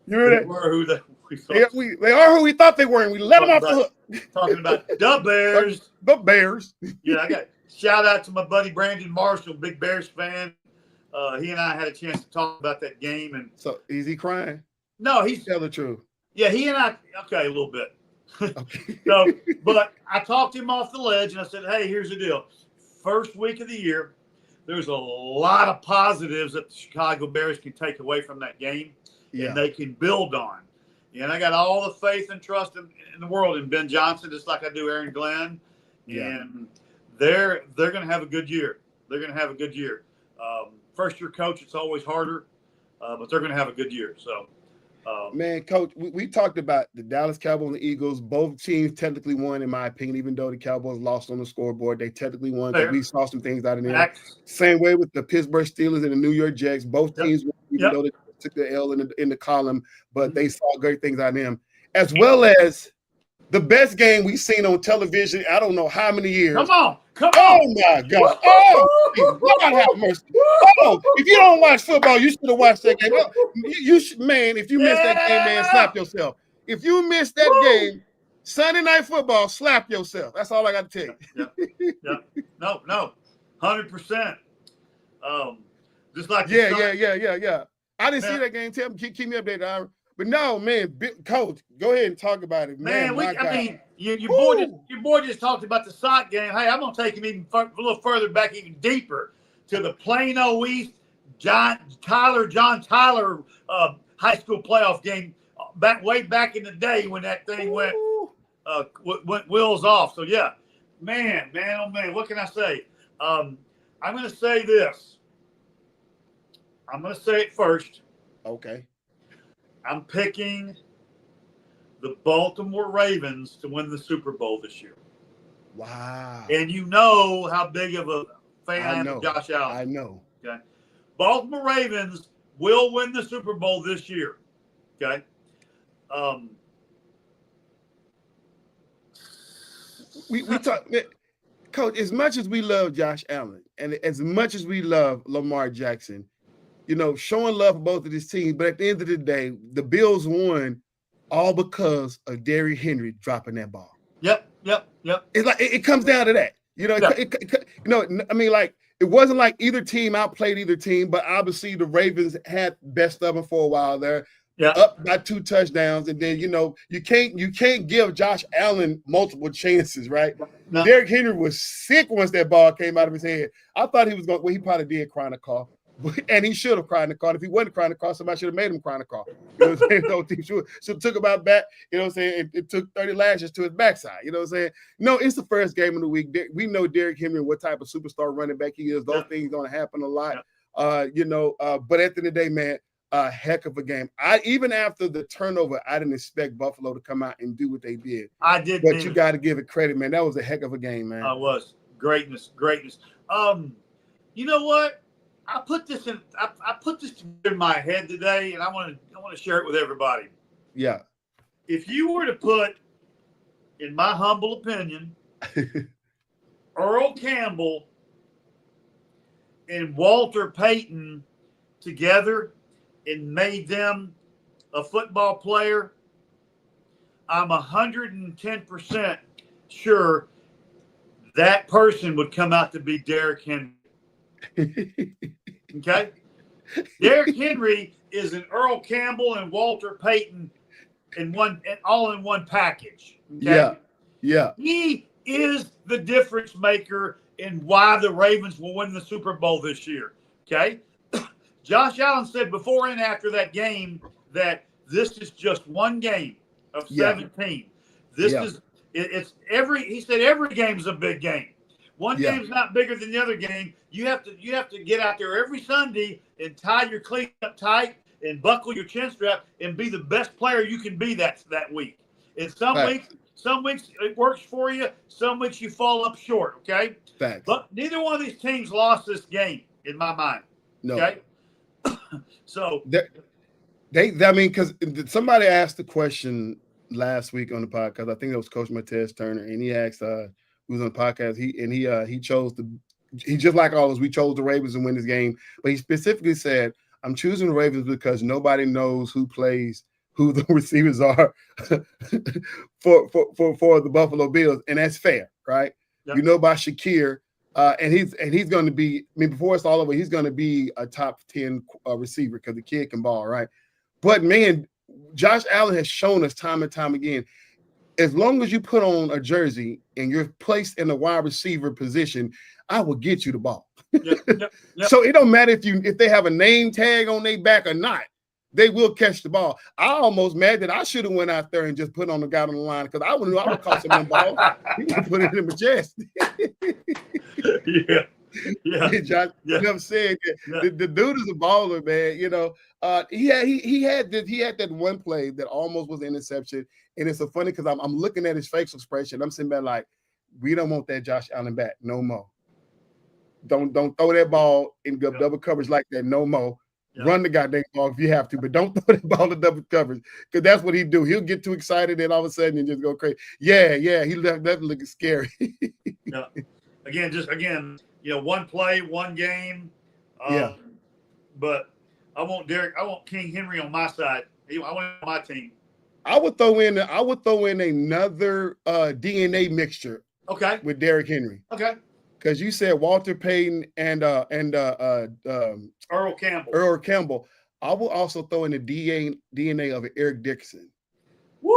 Speaker 1: You remember that?
Speaker 3: Were who we thought.
Speaker 1: They are who we thought they were, and we let them off the hook.
Speaker 3: Talking about the Bears.
Speaker 1: The Bears.
Speaker 3: I got shout out to my buddy Brandon Marshall, big Bears fan. He and I had a chance to talk about that game, and
Speaker 1: so is he crying?
Speaker 3: No, he's
Speaker 1: tell the truth.
Speaker 3: Yeah, he and I. Okay, a little bit.
Speaker 1: Okay.
Speaker 3: But I talked him off the ledge, and I said, "Hey, here's the deal. First week of the year, there's a lot of positives that the Chicago Bears can take away from that game, and they can build on. And I got all the faith and trust in the world in Ben Johnson, just like I do Aaron Glenn. And they're going to have a good year. They're going to have a good year. First-year coach, it's always harder, but they're going to have a good year. So,
Speaker 1: man, Coach, we talked about the Dallas Cowboys and the Eagles. Both teams technically won, in my opinion, even though the Cowboys lost on the scoreboard. They technically won. We saw some things out of them. Same way with the Pittsburgh Steelers and the New York Jets. Both teams won, even though they took the L in the column, but they saw great things out of them. As well as the best game we've seen on television. I don't know how many years.
Speaker 3: Come on.
Speaker 1: Oh my God! Oh, God have mercy! Oh, if you don't watch football, you should have watched that game. You should, man. If you missed that game, man, slap yourself. If you missed that game, Sunday Night Football, slap yourself. That's all I got to tell
Speaker 3: you. Yeah. No, 100%. Just like
Speaker 1: yeah. I didn't see that game. Tell me, keep me updated, Ira. But no, man, Coach, go ahead and talk about it, man.
Speaker 3: Your boy just talked about the SOC game. Hey, I'm gonna take him even a little further back, even deeper to the Plano East John Tyler high school playoff game way back in the day when that thing went wheels off. So yeah, man, oh man, what can I say? I'm gonna say this. I'm gonna say it first.
Speaker 1: Okay.
Speaker 3: I'm picking the Baltimore Ravens to win the Super Bowl this year.
Speaker 1: Wow.
Speaker 3: And you know how big of a fan I am of Josh Allen.
Speaker 1: I know.
Speaker 3: Okay. Baltimore Ravens will win the Super Bowl this year. Okay.
Speaker 1: We talk, Coach, as much as we love Josh Allen and as much as we love Lamar Jackson, you know, showing love for both of these teams. But at the end of the day, the Bills won all because of Derrick Henry dropping that ball.
Speaker 3: Yep.
Speaker 1: It's like it comes down to that. You know, I mean, like it wasn't like either team outplayed either team, but obviously the Ravens had best of them for a while there. Yeah, up by 2 touchdowns, and then you know you can't give Josh Allen multiple chances, right? No. Derrick Henry was sick once that ball came out of his head. I thought he was going. Well, he probably did cry in the car. And he should have cried in the car. If he wasn't crying in the car, somebody should have made him cry in the car. You know what I'm saying? No team should have took him out back. You know what I'm saying? It took 30 lashes to his backside. You know what I'm saying? No, it's the first game of the week. We know Derrick Henry, what type of superstar running back he is. Those things don't happen a lot. You know, but at the end of the day, man, a heck of a game. Even after the turnover, I didn't expect Buffalo to come out and do what they did.
Speaker 3: I did.
Speaker 1: But you got to give it credit, man. That was a heck of a game, man.
Speaker 3: It was. Greatness. You know what? I put this in my head today, and I want to share it with everybody.
Speaker 1: Yeah.
Speaker 3: If you were to put, in my humble opinion, Earl Campbell and Walter Payton together and made them a football player, I'm 110% sure that person would come out to be Derrick Henry. Okay? Derrick Henry is an Earl Campbell and Walter Payton all in one package. Okay?
Speaker 1: Yeah.
Speaker 3: He is the difference maker in why the Ravens will win the Super Bowl this year. Okay? Josh Allen said before and after that game that this is just one game of 17. He said every game is a big game. One game's not bigger than the other game. You have to get out there every Sunday and tie your cleats up tight and buckle your chin strap and be the best player you can be that week. And some weeks it works for you. Some weeks you fall up short. Okay.
Speaker 1: Facts.
Speaker 3: But neither one of these teams lost this game in my mind.
Speaker 1: No.
Speaker 3: Okay. So
Speaker 1: because somebody asked the question last week on the podcast. I think it was Coach Martez Turner, and he asked who was on the podcast. He chose he just like always, we chose the Ravens to win this game, but he specifically said, I'm choosing the Ravens because nobody knows who the receivers are for the Buffalo Bills, and that's fair, right? Yep. You know about Shakir, and he's going to be. I mean, before it's all over, he's going to be a top 10 receiver because the kid can ball, right? But man, Josh Allen has shown us time and time again, as long as you put on a jersey and you're placed in a wide receiver position, I will get you the ball. Yep. So it don't matter if they have a name tag on their back or not. They will catch the ball. I almost mad that I should have went out there and just put on the guy on the line because I would have caught some ball. He would put it in my chest. Josh, you know what I'm saying? The dude is a baller, man. You know, he had that one play that almost was an interception, and it's so funny because I'm looking at his facial expression. I'm sitting there like, we don't want that Josh Allen back no more. Don't throw that ball in double coverage like that no more. Run the goddamn ball if you have to, but don't throw the ball in double coverage because that's what he do. He'll get too excited and all of a sudden you just go crazy. Yeah, he definitely looking scary.
Speaker 4: Yeah. Again, one play, one game.
Speaker 1: Yeah.
Speaker 4: But I want King Henry on my side. I want him on my team.
Speaker 1: I would throw in another DNA mixture.
Speaker 4: Okay.
Speaker 1: With Derrick Henry.
Speaker 4: Okay.
Speaker 1: Because you said Walter Payton and
Speaker 4: Earl Campbell.
Speaker 1: Earl Campbell. I will also throw in the DNA of Eric Dixon.
Speaker 4: Woo!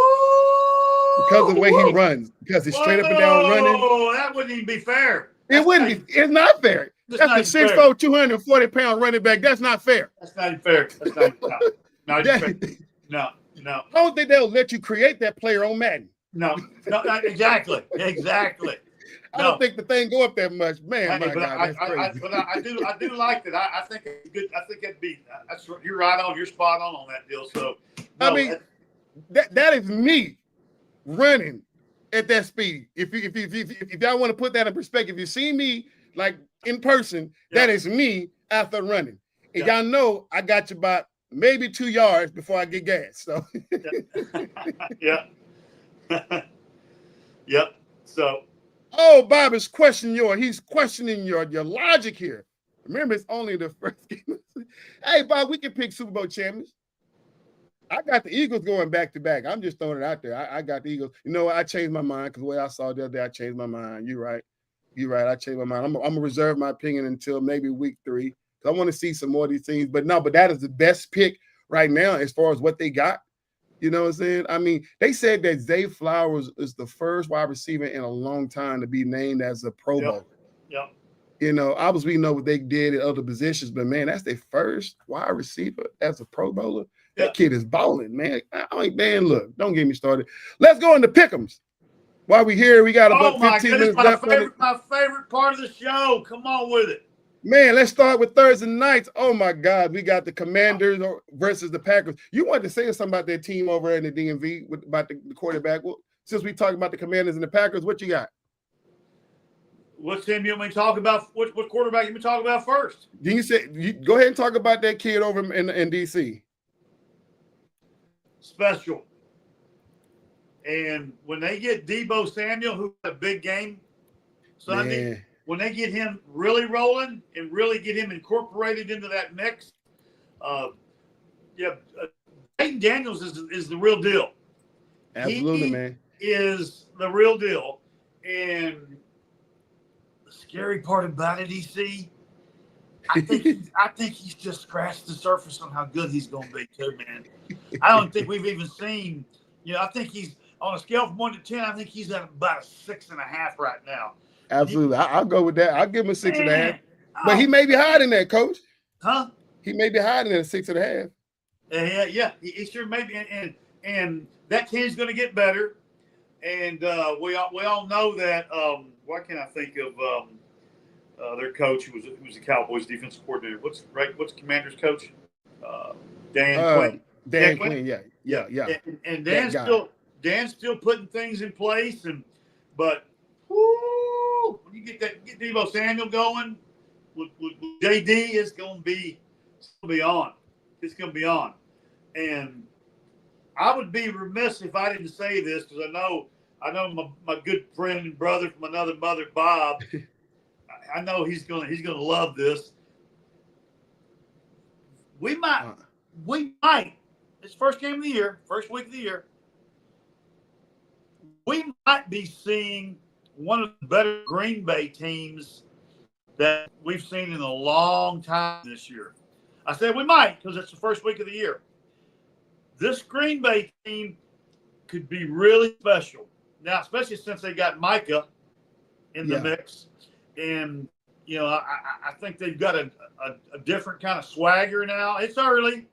Speaker 1: Because of the way he runs. Because he's straight up and down running.
Speaker 4: Oh, that wouldn't even be fair.
Speaker 1: It wouldn't be. It's not fair. That's a 6'4", 240-pound running back. That's not fair.
Speaker 4: That's not even fair. That's not fair. No.
Speaker 1: I don't think they'll let you create that player on Madden.
Speaker 4: No, exactly.
Speaker 1: I don't think the thing go up that much, man. My God, that's crazy.
Speaker 4: I do like that. I think it's good. I think it'd be. You're right on. You're spot on that deal. So
Speaker 1: no, I mean, that is me running at that speed. If y'all want to put that in perspective, if you see me like in person, that is me after running. And y'all know I got you about maybe 2 yards before I get gas. So
Speaker 4: yeah. Yep. So.
Speaker 1: Oh, Bob is questioning he's questioning your logic here. Remember, it's only the first game. Hey, Bob, we can pick Super Bowl champions. I got the Eagles going back to back. I'm just throwing it out there. I got the Eagles. You know what? I changed my mind because the way I saw it the other day, I changed my mind. You're right. I changed my mind. I'm going to reserve my opinion until maybe week 3 because I want to see some more of these things. But that is the best pick right now as far as what they got. You know what I'm saying? I mean, they said that Zay Flowers is the first wide receiver in a long time to be named as a Pro Bowler.
Speaker 4: Yep.
Speaker 1: You know, obviously we know what they did at other positions, but man, that's their first wide receiver as a Pro Bowler. That kid is balling, man. I mean, man, look, don't get me started. Let's go into pick'ems. While we here, we got about 15 minutes left.
Speaker 4: My favorite part of the show. Come on with it.
Speaker 1: Man, let's start with Thursday nights. Oh, my God. We got the Commanders versus the Packers. You wanted to say something about that team over in the DMV about the quarterback. Well, since we talked about the Commanders and the Packers, what you got?
Speaker 4: What team you want me to talk about? What quarterback you want me to talk about first?
Speaker 1: Go ahead and talk about that kid over in D.C.
Speaker 4: Special. And when they get Deebo Samuel, who had a big game Sunday, when they get him really rolling and really get him incorporated into that mix, Peyton Daniels is the real deal.
Speaker 1: Absolutely, man.
Speaker 4: Is the real deal. And the scary part about it, EC, I think he's just scratched the surface on how good he's going to be too, man. I don't think we've even seen, I think he's on a scale from 1 to 10. I think he's at about a 6.5 right now.
Speaker 1: Absolutely. I'll go with that. I'll give him a 6.5. But he may be higher than that, Coach.
Speaker 4: Huh?
Speaker 1: He may be higher than a 6.5.
Speaker 4: Yeah. He sure may be. And that team's going to get better. And we all know that. Why can't I think of their coach who was the Cowboys defensive coordinator? What's Commander's coach? Dan Quinn.
Speaker 1: Dan Quinn. Yeah.
Speaker 4: And Dan's still putting things in place. But when you get Deebo Samuel going with JD, it's going to be on. It's going to be on. And I would be remiss if I didn't say this because I know my good friend and brother from another mother, Bob. I know he's gonna love this. We might. It's first game of the year, first week of the year. We might be seeing one of the better Green Bay teams that we've seen in a long time this year. I said we might because it's the first week of the year. This Green Bay team could be really special. Now, especially since they got Micah in the mix. And, I think they've got a different kind of swagger now. It's early.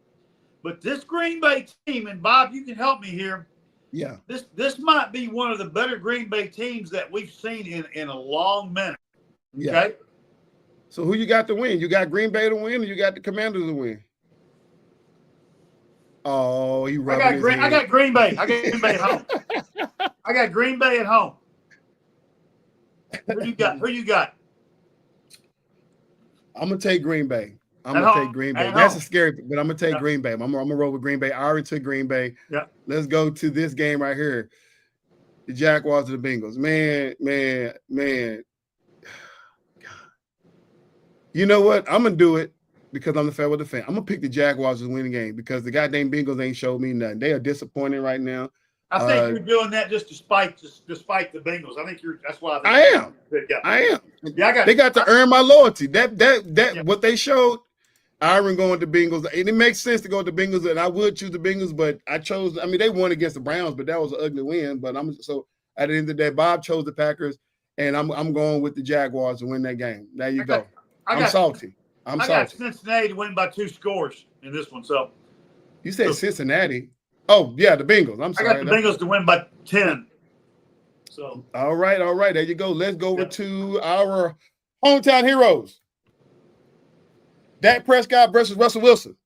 Speaker 4: But this Green Bay team, and Bob, you can help me here.
Speaker 1: Yeah.
Speaker 4: This might be one of the better Green Bay teams that we've seen in a long minute.
Speaker 1: Yeah.
Speaker 4: Okay?
Speaker 1: So who you got to win? You got Green Bay to win or you got the Commanders to win? Oh, I
Speaker 4: got Green Bay. I got Green Bay at home. I got Green Bay at home. Who you got?
Speaker 1: I'm gonna take Green Bay. I'm gonna take Green Bay. That's a scary, but I'm gonna take
Speaker 4: Yeah.
Speaker 1: Green Bay. I'm gonna roll with Green Bay. I already took Green Bay.
Speaker 4: Yeah.
Speaker 1: Let's go to this game right here. The Jaguars and the Bengals. Man. You know what? I'm gonna do it because I'm the FairWeather fan. I'm gonna pick the Jaguars to win the game because the goddamn Bengals ain't showed me nothing. They are disappointing right now.
Speaker 4: I think you're doing that just to spite the Bengals. I think that's why
Speaker 1: I am.
Speaker 4: Yeah.
Speaker 1: I am.
Speaker 4: Yeah,
Speaker 1: they got to earn my loyalty. What they showed. Iron going to Bengals. And it makes sense to go to Bengals, and I would choose the Bengals, but I chose. I mean, they won against the Browns, but that was an ugly win. But so at the end of the day, Bob chose the Packers, and I'm going with the Jaguars to win that game. There you go. I'm salty. I got
Speaker 4: Cincinnati to win by 2 scores in this one. So
Speaker 1: you said Cincinnati. Oh yeah, the Bengals. I'm sorry.
Speaker 4: I got the Bengals to win by 10. So
Speaker 1: all right. There you go. Let's go over to our hometown heroes. Dak Prescott versus Russell Wilson.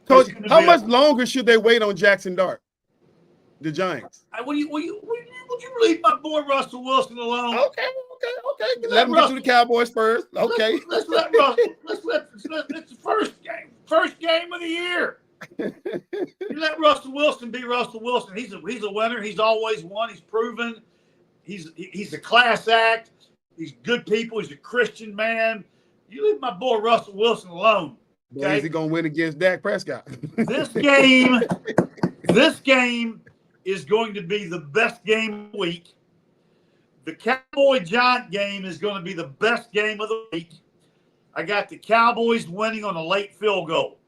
Speaker 1: Coach, how much longer should they wait on Jackson Dart? The Giants.
Speaker 4: Would you leave my boy Russell Wilson alone?
Speaker 1: Okay. Let him get to the Cowboys first. Okay.
Speaker 4: Let's let Russell. It's the first game of the year. You let Russell Wilson be Russell Wilson. He's a winner. He's always won. He's proven. He's a class act. He's good people. He's a Christian man. You leave my boy Russell Wilson alone. Okay?
Speaker 1: Boy, is he gonna win against Dak Prescott?
Speaker 4: This game is going to be the best game of the week. The Cowboy-Giant game is going to be the best game of the week. I got the Cowboys winning on a late field goal.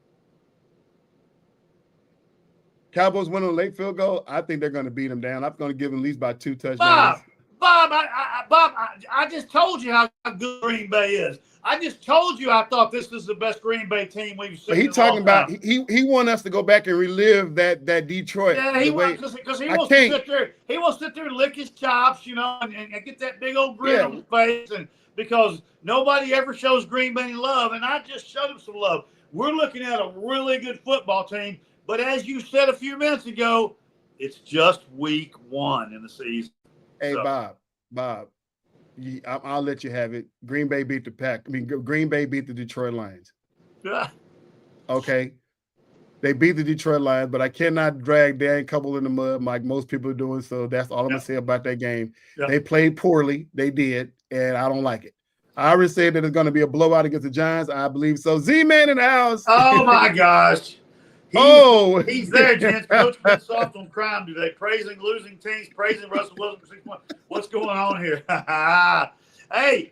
Speaker 1: Cowboys win on a late field goal. I think they're going to beat them down. I'm going to give them at least by 2 touchdowns.
Speaker 4: Bob, I just told you how good Green Bay is. I just told you I thought this was the best Green Bay team we've seen.
Speaker 1: But he's talking about he want us to go back and relive that Detroit.
Speaker 4: Yeah, he wants because he wants to sit there. He wants to sit there and lick his chops, and get that big old grin on his face, and because nobody ever shows Green Bay any love, and I just showed him some love. We're looking at a really good football team, but as you said a few minutes ago, it's just week 1 in the season.
Speaker 1: Hey, so. Bob, I'll let you have it. Green Bay beat the Pack. I mean, Green Bay beat the Detroit Lions.
Speaker 4: Yeah.
Speaker 1: Okay. They beat the Detroit Lions, but I cannot drag Dan Couple in the mud like most people are doing. So that's all I'm going to say about that game. Yeah. They played poorly. They did, and I don't like it. I already said that it's going to be a blowout against the Giants. I believe so. Z-Man in the house.
Speaker 4: Oh, my gosh. He's there, gents. Coach been soft on crime today. Praising losing teams, praising Russell Wilson for 6 months. What's going on here? Hey,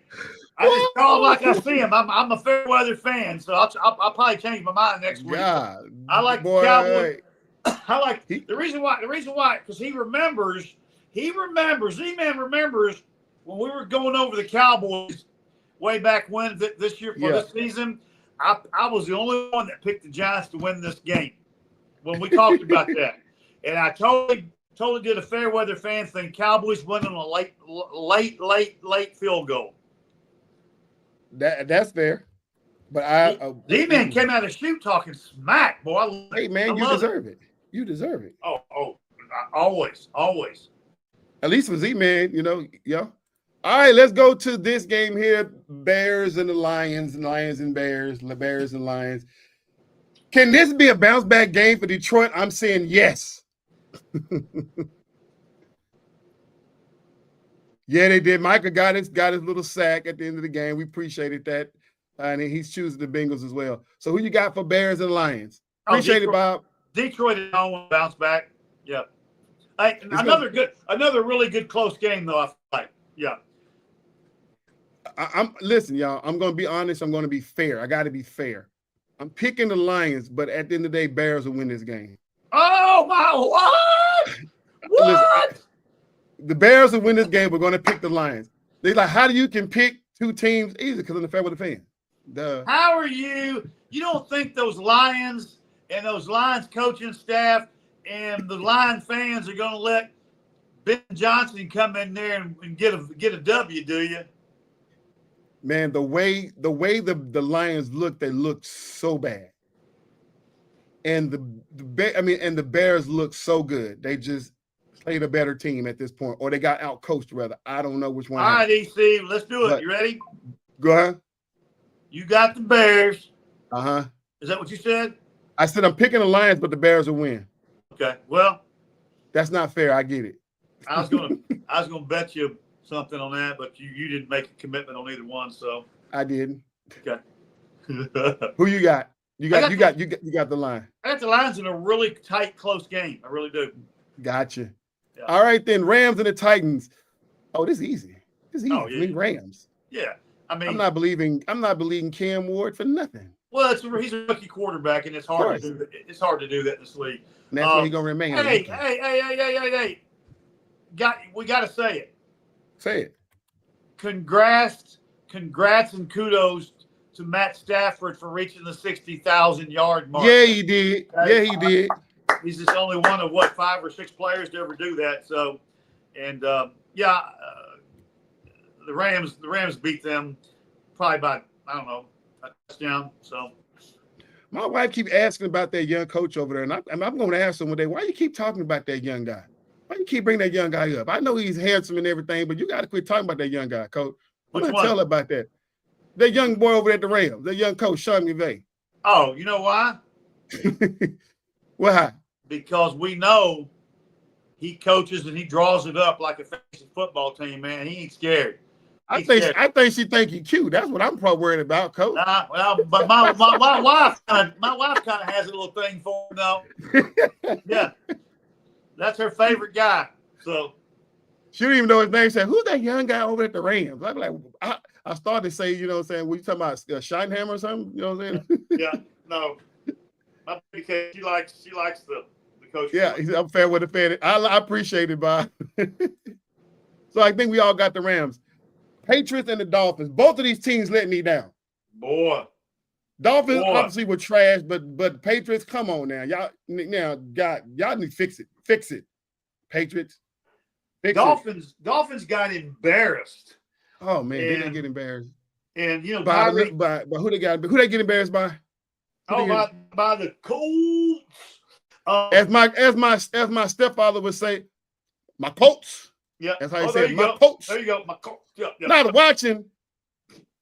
Speaker 4: I just call him like I see him. I'm a FairWeather fan, so I'll probably change my mind next week.
Speaker 1: God,
Speaker 4: I like the Cowboys. I like the reason why because he remembers. Z-Man remembers when we were going over the Cowboys way back when this year for this season. I was the only one that picked the Giants to win this game when we talked about that. And I totally did a FairWeather fan thing. Cowboys winning on a late field goal.
Speaker 1: That's fair. But
Speaker 4: D-Man came out of the chute talking smack, boy.
Speaker 1: Hey, man, you deserve it. You deserve it.
Speaker 4: Oh, always.
Speaker 1: At least for Z-Man, yeah. All right, let's go to this game here. Bears and the Lions and Bears, the Bears and Lions. Can this be a bounce back game for Detroit? I'm saying yes. Yeah, they did. Micah got his little sack at the end of the game. We appreciated that. And he's choosing the Bengals as well. So who you got for Bears and Lions? Appreciate it, Bob.
Speaker 4: Detroit is on bounce back. Yeah. Hey, another really good close game though, I feel like. Yeah.
Speaker 1: Listen, y'all. I'm going to be honest. I'm going to be fair. I got to be fair. I'm picking the Lions, but at the end of the day, Bears will win this game.
Speaker 4: Oh my! What?
Speaker 1: Listen, the Bears will win this game. We're going to pick the Lions. They're like, how do you can pick 2 teams easy? Because I'm the FairWeather fan. Duh.
Speaker 4: How are you? You don't think those Lions and those Lions coaching staff and the Lion fans are going to let Ben Johnson come in there and get a W? Do you?
Speaker 1: Man, the way the Lions look, they look so bad, and the Bears look so good. They just played a better team at this point, or they got outcoached rather. I don't know which one.
Speaker 4: All right, EC, let's do it. You ready?
Speaker 1: Go ahead.
Speaker 4: You got the Bears.
Speaker 1: Uh-huh.
Speaker 4: Is that what you said?
Speaker 1: I said I'm picking the Lions, but the Bears will win.
Speaker 4: Okay. Well,
Speaker 1: that's not fair. I get it.
Speaker 4: I was gonna bet you something on that, but you didn't make a commitment on either one, so
Speaker 1: I didn't.
Speaker 4: Okay.
Speaker 1: Who you got? You got the line.
Speaker 4: I got the Lions in a really tight, close game. I really do.
Speaker 1: Gotcha.
Speaker 4: Yeah.
Speaker 1: All right then, Rams and the Titans. Oh, this is easy. This is easy.
Speaker 4: Oh, yeah.
Speaker 1: I mean, Rams.
Speaker 4: Yeah. I mean,
Speaker 1: I'm not believing Cam Ward for nothing.
Speaker 4: Well, he's a rookie quarterback, and it's hard to do that. It's hard to do that in this league.
Speaker 1: And that's where he's gonna remain.
Speaker 4: Hey! We got to say it.
Speaker 1: Say it.
Speaker 4: Congrats, and kudos to Matt Stafford for reaching the 60,000-yard mark.
Speaker 1: Yeah, he did.
Speaker 4: Okay?
Speaker 1: Yeah, he did.
Speaker 4: He's just only one of 5 or 6 players to ever do that. So, and the Rams beat them probably by a touchdown. So,
Speaker 1: my wife keeps asking about that young coach over there, and I'm going to ask him one day, why you keep talking about that young guy? Why you keep bringing that young guy up? I know he's handsome and everything, but you got to quit talking about that young guy, coach. I'm going to tell her about that. That young boy over at the Rams, that young coach, Sean McVay.
Speaker 4: Oh, you know why?
Speaker 1: Why?
Speaker 4: Because we know he coaches and he draws it up like a fantasy football team, man. He ain't scared.
Speaker 1: I think she think you cute. That's what I'm probably worried about, coach.
Speaker 4: But my wife kind of has a little thing for him, though. Yeah, that's her favorite guy. So
Speaker 1: she don't even know his name. Said, who's that young guy over at the Rams? I'm like, I started to say, you know what I'm saying? Were you talking about Schottenheimer or something? You know what I'm saying?
Speaker 4: Yeah, no. Because she likes the coach.
Speaker 1: Yeah, I'm fair with the fan. I appreciate it, Bob. So I think we all got the Rams. Patriots and the Dolphins. Both of these teams let me down.
Speaker 4: Boy.
Speaker 1: Dolphins obviously were trash, but Patriots, come on now. Y'all need to fix it. Fix it. Patriots.
Speaker 4: Dolphins got embarrassed.
Speaker 1: Oh man, they didn't get embarrassed.
Speaker 4: And
Speaker 1: by who they got? Who they get embarrassed by?
Speaker 4: By the Colts.
Speaker 1: As my stepfather would say, my Colts.
Speaker 4: Yeah,
Speaker 1: that's how he said my Colts.
Speaker 4: There you go, my Colts. Yeah.
Speaker 1: Not watching.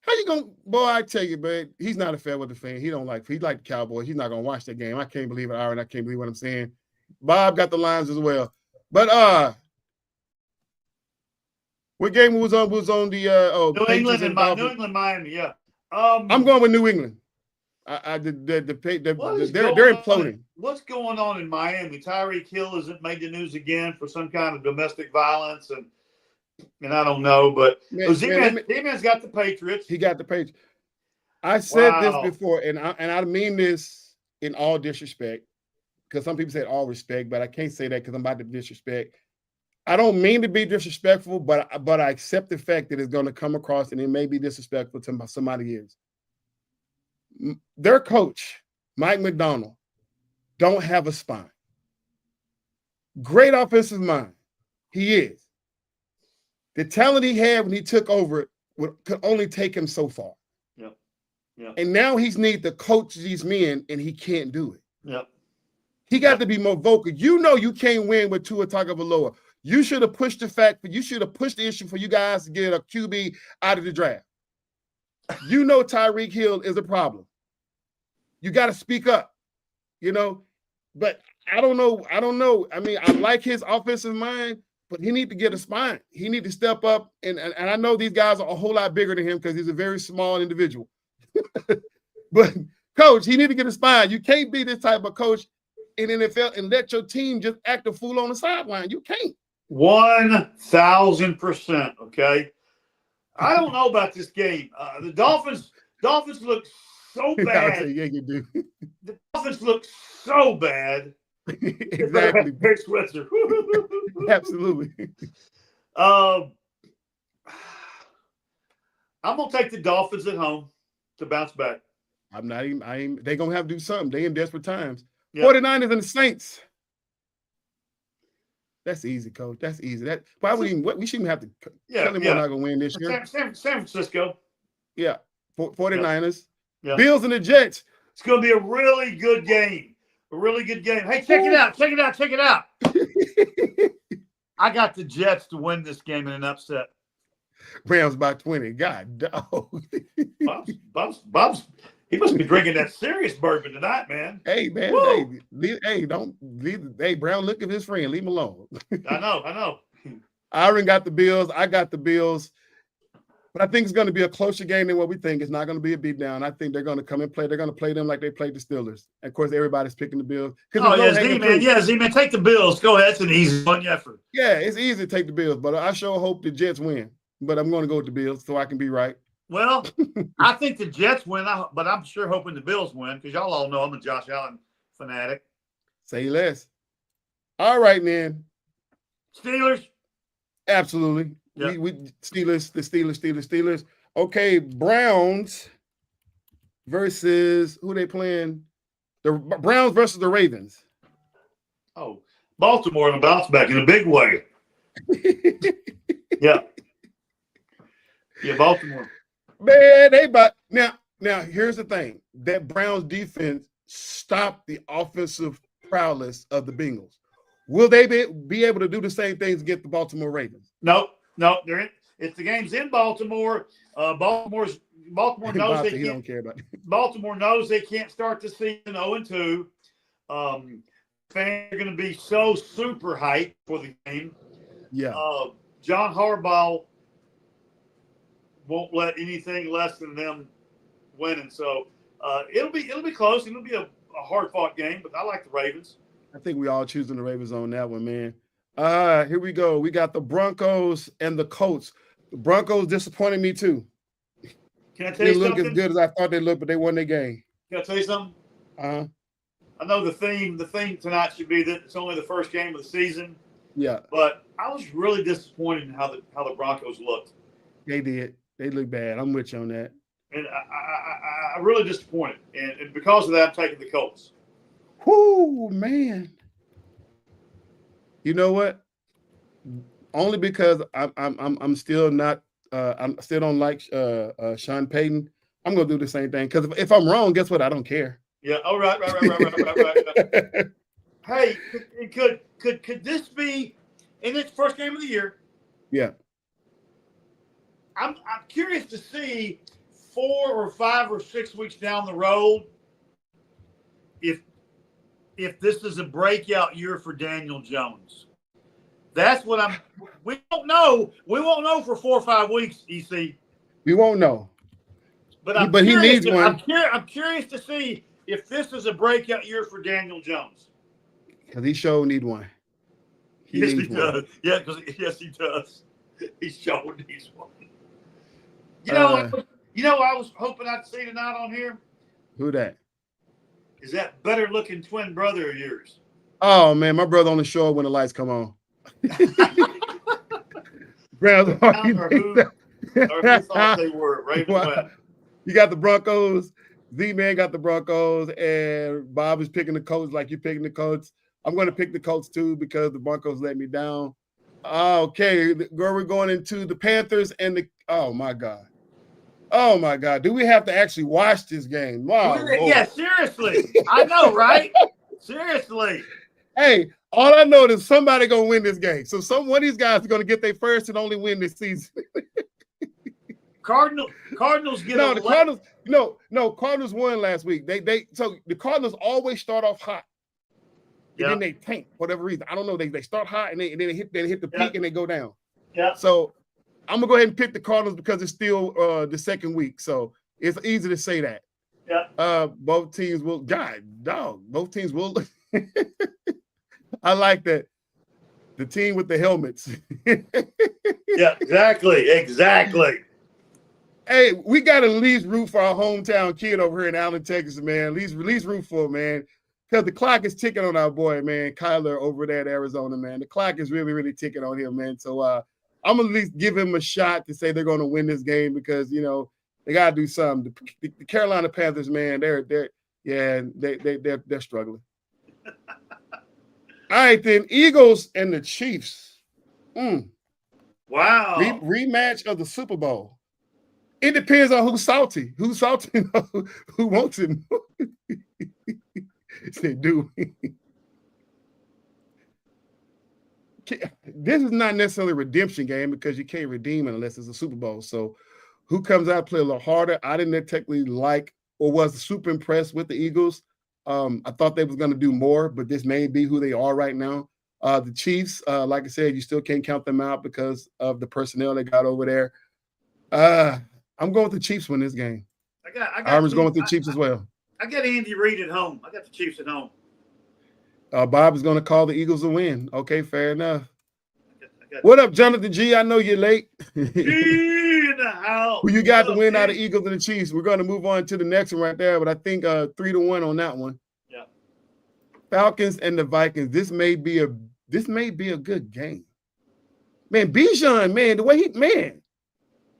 Speaker 1: How you gonna, boy? I tell you, man, he's not a FairWeather fan. He like the Cowboys. He's not gonna watch that game. I can't believe it, Aaron. I can't believe what I'm saying. Bob got the lines as well. But what game was on? Was on the
Speaker 4: New England, Miami. Yeah.
Speaker 1: I'm going with New England. They're imploding.
Speaker 4: What's going on in Miami? Tyreek Hill hasn't made the news again for some kind of domestic violence, and I don't know, but Z-Man's got the Patriots.
Speaker 1: He got the Patriots. I said this before, and I mean this in all disrespect, because some people said all respect, but I can't say that because I'm about to disrespect. I don't mean to be disrespectful, but I accept the fact that it's going to come across and it may be disrespectful to somebody else. Their coach, Mike McDonald, don't have a spine. Great offensive mind. He is. The talent he had when he took over could only take him so far.
Speaker 4: Yep.
Speaker 1: And now he's need to coach these men, and he can't do it.
Speaker 4: Yep.
Speaker 1: He got to be more vocal. You know you can't win with Tua Tagovailoa. You should have pushed the issue for you guys to get a QB out of the draft. You know Tyreek Hill is a problem. You got to speak up, But I don't know. I mean, I like his offensive mind, but he need to get a spine. He need to step up. And I know these guys are a whole lot bigger than him because he's a very small individual. But, coach, he need to get a spine. You can't be this type of coach in NFL and let your team just act a fool on the sideline. You can't.
Speaker 4: 1,000%, okay? I don't know about this game. The Dolphins look so bad.
Speaker 1: Yeah, you do.
Speaker 4: The Dolphins look so bad.
Speaker 1: Exactly. Absolutely.
Speaker 4: I'm gonna take the Dolphins at home to bounce back.
Speaker 1: They're gonna have to do something. They in desperate times.
Speaker 4: Yep.
Speaker 1: 49ers and the Saints. That's easy, coach. That's easy. We shouldn't have to tell them we're not gonna win this year.
Speaker 4: San Francisco.
Speaker 1: Yeah. 49ers.
Speaker 4: Yeah.
Speaker 1: Bills and the Jets.
Speaker 4: It's gonna be a really good game. Hey, check it out. I got the Jets to win this game in an upset.
Speaker 1: Rams by 20. God, dog.
Speaker 4: Bob's, he must be drinking that serious bourbon tonight, man.
Speaker 1: Hey, man.
Speaker 4: Woo!
Speaker 1: Hey, don't leave. Hey, Brown, look at his friend. Leave him alone.
Speaker 4: I know.
Speaker 1: Aaron got the Bills. I got the Bills. But I think it's going to be a closer game than what we think. It's not going to be a beatdown. I think they're going to come and play. They're going to play them like they played the Steelers. And of course, everybody's picking the Bills.
Speaker 4: Z-Man. Take the Bills. Go ahead. It's an easy one effort.
Speaker 1: Yeah, it's easy to take the Bills, but I sure hope the Jets win. But I'm going to go with the Bills so I can be right.
Speaker 4: Well, I think the Jets win, but I'm sure hoping the Bills win because y'all all know I'm a Josh Allen fanatic.
Speaker 1: Say less. All right, man.
Speaker 4: Steelers.
Speaker 1: Absolutely.
Speaker 4: Yep.
Speaker 1: We Steelers. Okay, Browns versus who they playing? The Browns versus the Ravens.
Speaker 4: Oh, Baltimore in a bounce back in a big way. Yeah, Baltimore.
Speaker 1: Man, now here's the thing. That Browns defense stopped the offensive prowess of the Bengals. Will they be able to do the same things against the Baltimore Ravens?
Speaker 4: No, it's the game's in Baltimore. Baltimore knows they
Speaker 1: don't care about it.
Speaker 4: Baltimore knows they can't start the season 0-2. Fans are going to be so super hyped for the game.
Speaker 1: Yeah.
Speaker 4: John Harbaugh won't let anything less than them winning. So it'll be close. It'll be a hard fought game, but I like the Ravens.
Speaker 1: I think we all choosing the Ravens on that one, man. Here we go. We got the Broncos and the Colts. The Broncos disappointed me too.
Speaker 4: Can I tell you something?
Speaker 1: They look as good as I thought they looked, but they won their game.
Speaker 4: Can I tell you something?
Speaker 1: Uh-huh.
Speaker 4: I know the theme tonight should be that it's only the first game of the season.
Speaker 1: Yeah.
Speaker 4: But I was really disappointed in how the Broncos looked.
Speaker 1: They did. They look bad. I'm with you on that.
Speaker 4: And I really disappointed. And because of that, I'm taking the Colts.
Speaker 1: Whoo, man. You know what? Only because I'm still not I still don't like Sean Payton. I'm gonna do the same thing because if I'm wrong, guess what? I don't care.
Speaker 4: Yeah. Oh, right. Hey, could this be in its first game of the year?
Speaker 1: Yeah.
Speaker 4: I'm curious to see 4 or 5 or 6 weeks down the road if this is a breakout year for Daniel Jones. That's what we don't know. We won't know for 4 or 5 weeks, EC.
Speaker 1: We won't know.
Speaker 4: But
Speaker 1: he needs one.
Speaker 4: I'm curious to see if this is a breakout year for Daniel Jones.
Speaker 1: Because he sure need one.
Speaker 4: Yes, he does. Yeah, yes, he does. He sure needs one. You know, I was hoping I'd see tonight on here.
Speaker 1: Who that?
Speaker 4: Is that better looking twin brother of yours?
Speaker 1: Oh man, my brother on the shore when the lights come on.
Speaker 4: Or who thought they were Raven West.
Speaker 1: You got the Broncos. Z-Man got the Broncos, and Bob is picking the Colts like you're picking the Colts. I'm going to pick the Colts too because the Broncos let me down. Okay, we're going into the Panthers and the – oh, my God. Oh, my God. Do we have to actually watch this game? Wow.
Speaker 4: Yeah, seriously. I know, right? Seriously.
Speaker 1: Hey, all I know is somebody going to win this game. So one of these guys are going to get their first and only win this season.
Speaker 4: Cardinals get
Speaker 1: Cardinals won last week. So the Cardinals always start off hot. And then they tank for whatever reason. I don't know. They start hot and then they hit the peak and they go down.
Speaker 4: Yeah.
Speaker 1: So I'm gonna go ahead and pick the Cardinals because it's still the second week. So it's easy to say that.
Speaker 4: Yeah.
Speaker 1: Both teams will both teams will I like that. The team with the helmets.
Speaker 4: Yeah, exactly.
Speaker 1: Hey, we got to at least root for our hometown kid over here in Allen, Texas, man. At least root for him, man. Because the clock is ticking on our boy, man, Kyler over there at Arizona, man. The clock is really, really ticking on him, man. So I'm going to at least give him a shot to say they're going to win this game because, they got to do something. The Carolina Panthers, man, they're struggling. All right, then, Eagles and the Chiefs.
Speaker 4: Wow.
Speaker 1: Rematch of the Super Bowl. It depends on who's salty. Who's salty? Who wants it? Say, do we? this is not necessarily a redemption game because you can't redeem it unless it's a Super Bowl. So who comes out play a little harder? I didn't technically like or was super impressed with the Eagles. I thought they was going to do more, but this may be who they are right now. The Chiefs, like I said, you still can't count them out because of the personnel they got over there. I'm going with the Chiefs win this game. I was going with the Chiefs as well.
Speaker 4: I got Andy Reid at home. I got the Chiefs at home.
Speaker 1: Bob is going to call the Eagles a win. Okay, fair enough. What up, Jonathan G? I know you're late.
Speaker 4: G in the house.
Speaker 1: Who you got to win out of Eagles and the Chiefs? We're going to move on to the next one right there, but I think 3-1 on that one.
Speaker 4: Yeah.
Speaker 1: Falcons and the Vikings. This may be a good game. Man, Bijan, man, the way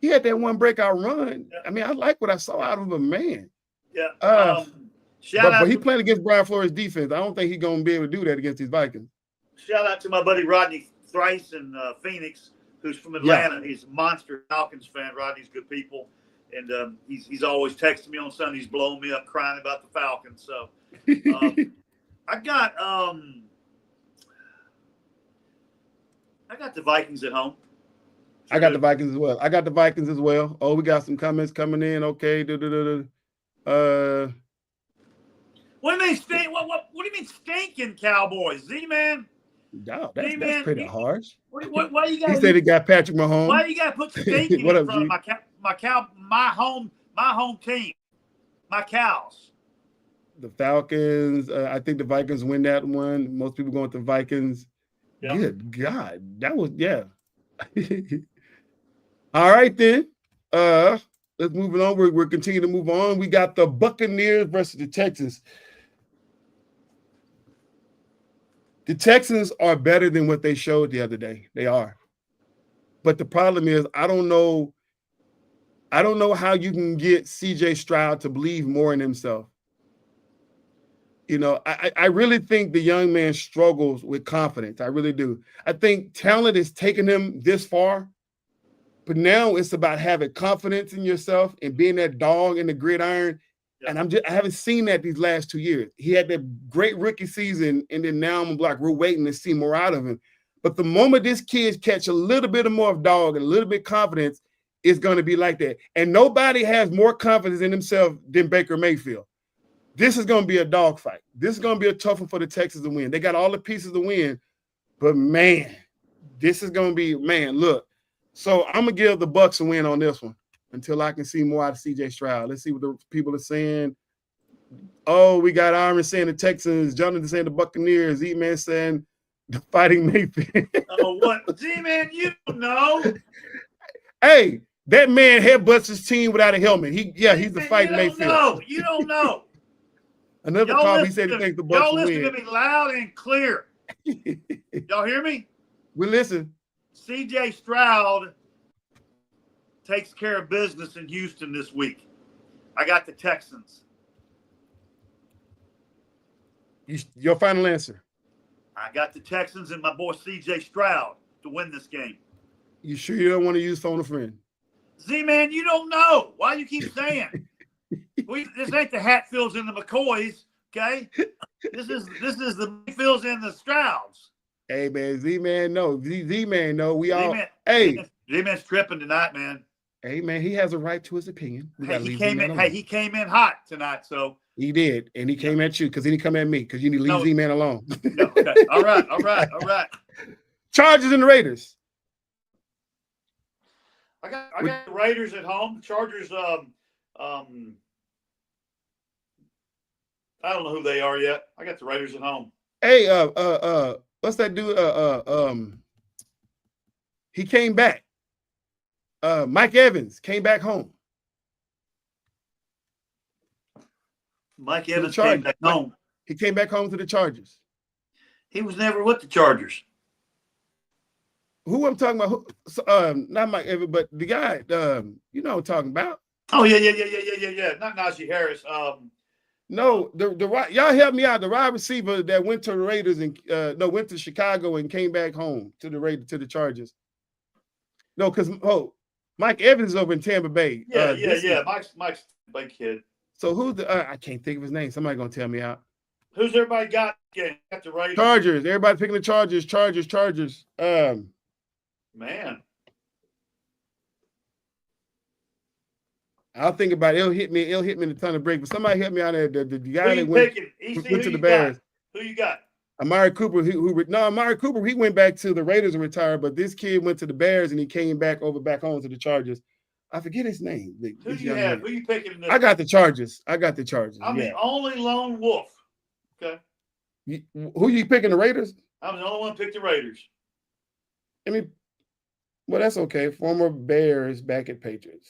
Speaker 1: he had that one breakout run. Yeah. I mean, I like what I saw out of him, man.
Speaker 4: Yeah.
Speaker 1: But he's playing against Brian Flores' defense. I don't think he's going to be able to do that against these Vikings.
Speaker 4: Shout out to my buddy Rodney Thrice in Phoenix, who's from Atlanta. Yeah. He's a monster Falcons fan. Rodney's good people. And he's always texting me on Sundays, blowing me up, crying about the Falcons. So I got the Vikings at home.
Speaker 1: I got the Vikings as well. Oh, we got some comments coming in. Okay.
Speaker 4: What do you mean stink? What do you mean stinking Cowboys? Z-Man?
Speaker 1: No, that's pretty harsh.
Speaker 4: Why you got?
Speaker 1: He said he got Patrick Mahomes.
Speaker 4: Why you got to put stinking in front of my home team, my Cows?
Speaker 1: The Falcons. I think the Vikings win that one. Most people going with the Vikings. Yep. Good God, that was All right then. Let's move it on. We're continuing to move on. We got the Buccaneers versus the Texans. The Texans are better than what they showed the other day. They are. But the problem is, I don't know how you can get CJ Stroud to believe more in himself. You know, I really think the young man struggles with confidence. I really do. I think talent is taking him this far, but now it's about having confidence in yourself and being that dog in the gridiron. Yeah. And I haven't seen that these last 2 years. He had that great rookie season, and then now I'm like, we're waiting to see more out of him. But the moment this kid catch a little bit of more of dog and a little bit of confidence, it's going to be like that. And nobody has more confidence in himself than Baker Mayfield. This is going to be a dogfight. This is going to be a tough one for the Texans to win. They got all the pieces to win, but man, this is going to be, look. So I'm going to give the Bucs a win on this one until I can see more out of CJ Stroud. Let's see what the people are saying. Oh, we got Aaron saying the Texans, Jonathan saying the Buccaneers, Z-Man saying the Fighting Mayfield.
Speaker 4: Oh, what? Z-Man, you don't know.
Speaker 1: Hey, that man headbutts his team without a helmet. He's the Fighting Mayfield.
Speaker 4: You don't know.
Speaker 1: Another call, he said he thinks the Bucs
Speaker 4: y'all
Speaker 1: will
Speaker 4: listen
Speaker 1: win.
Speaker 4: to me loud and clear. Y'all hear me?
Speaker 1: We listen.
Speaker 4: CJ Stroud takes care of business in Houston this week. I got the Texans.
Speaker 1: Your final answer?
Speaker 4: I got the Texans and my boy CJ Stroud to win this game.
Speaker 1: You sure you don't want to use phone a friend?
Speaker 4: Z-Man, you don't know. Why you keep saying? This ain't the Hatfields and the McCoys, okay? This is the Mayfields and the Strouds.
Speaker 1: Hey man, Z-Man, no. Z-Man, no.
Speaker 4: Z-Man's tripping tonight, man.
Speaker 1: Hey man, he has a right to his opinion.
Speaker 4: He came in hot tonight, so
Speaker 1: he did, and he came at you because he didn't come at me because you need to leave Z-Man alone.
Speaker 4: No, okay. All right.
Speaker 1: Chargers and the Raiders.
Speaker 4: I got the Raiders at home. The Chargers, I don't know who they are yet. I got the Raiders at home.
Speaker 1: Hey, what's that dude? He came back. Mike Evans came back home.
Speaker 4: Mike Evans came back home.
Speaker 1: He came back home to the Chargers.
Speaker 4: He was never with the Chargers.
Speaker 1: Who I'm talking about? Not Mike Evans, but the guy. You know what I'm talking about?
Speaker 4: Oh yeah. Not Najee Harris.
Speaker 1: No, y'all help me out. The wide receiver that went to the Raiders and went to Chicago and came back home to the Chargers. No, because Mike Evans is over in Tampa Bay.
Speaker 4: Yeah. Mike's a big kid.
Speaker 1: So who's the? I can't think of his name. Somebody gonna tell me out.
Speaker 4: Who's everybody got? Got the Raiders.
Speaker 1: Chargers. Everybody picking the Chargers. Chargers.
Speaker 4: Man.
Speaker 1: I'll think about it. It'll hit me in a ton of break. But somebody help me out there. The guy that
Speaker 4: went
Speaker 1: to the Bears.
Speaker 4: Who you got?
Speaker 1: Amari Cooper. Amari Cooper. He went back to the Raiders and retired. But this kid went to the Bears and he came back home to the Chargers. I forget his name.
Speaker 4: Who do you have? Who you picking? In this
Speaker 1: I got the Chargers. I'm
Speaker 4: the only lone wolf. Okay.
Speaker 1: Who you picking? The Raiders?
Speaker 4: I'm the only one who picked the Raiders.
Speaker 1: Well, that's okay. Former Bears back at Patriots.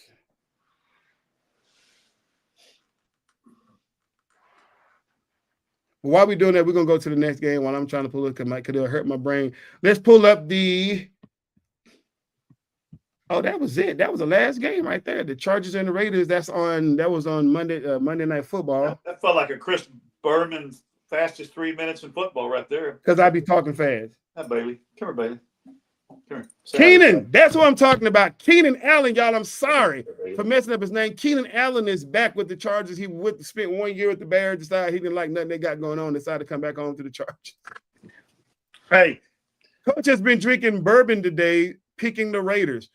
Speaker 1: While we're doing that, we're going to go to the next game while I'm trying to pull it because it'll hurt my brain. Let's pull up the – oh, that was it. That was the last game right there. The Chargers and the Raiders, that was on Monday Night Football.
Speaker 4: That felt like a Chris Berman fastest 3 minutes in football right there.
Speaker 1: Because I be talking fast.
Speaker 4: Hi, Bailey. Come here, Bailey. Come here.
Speaker 1: Keenan, that's what I'm talking about. Keenan Allen, y'all, I'm sorry for messing up his name. Keenan Allen is back with the Chargers. He spent 1 year with the Bears, decided he didn't like nothing they got going on, decided to come back home to the Chargers.
Speaker 4: Hey.
Speaker 1: Coach has been drinking bourbon today, picking the Raiders.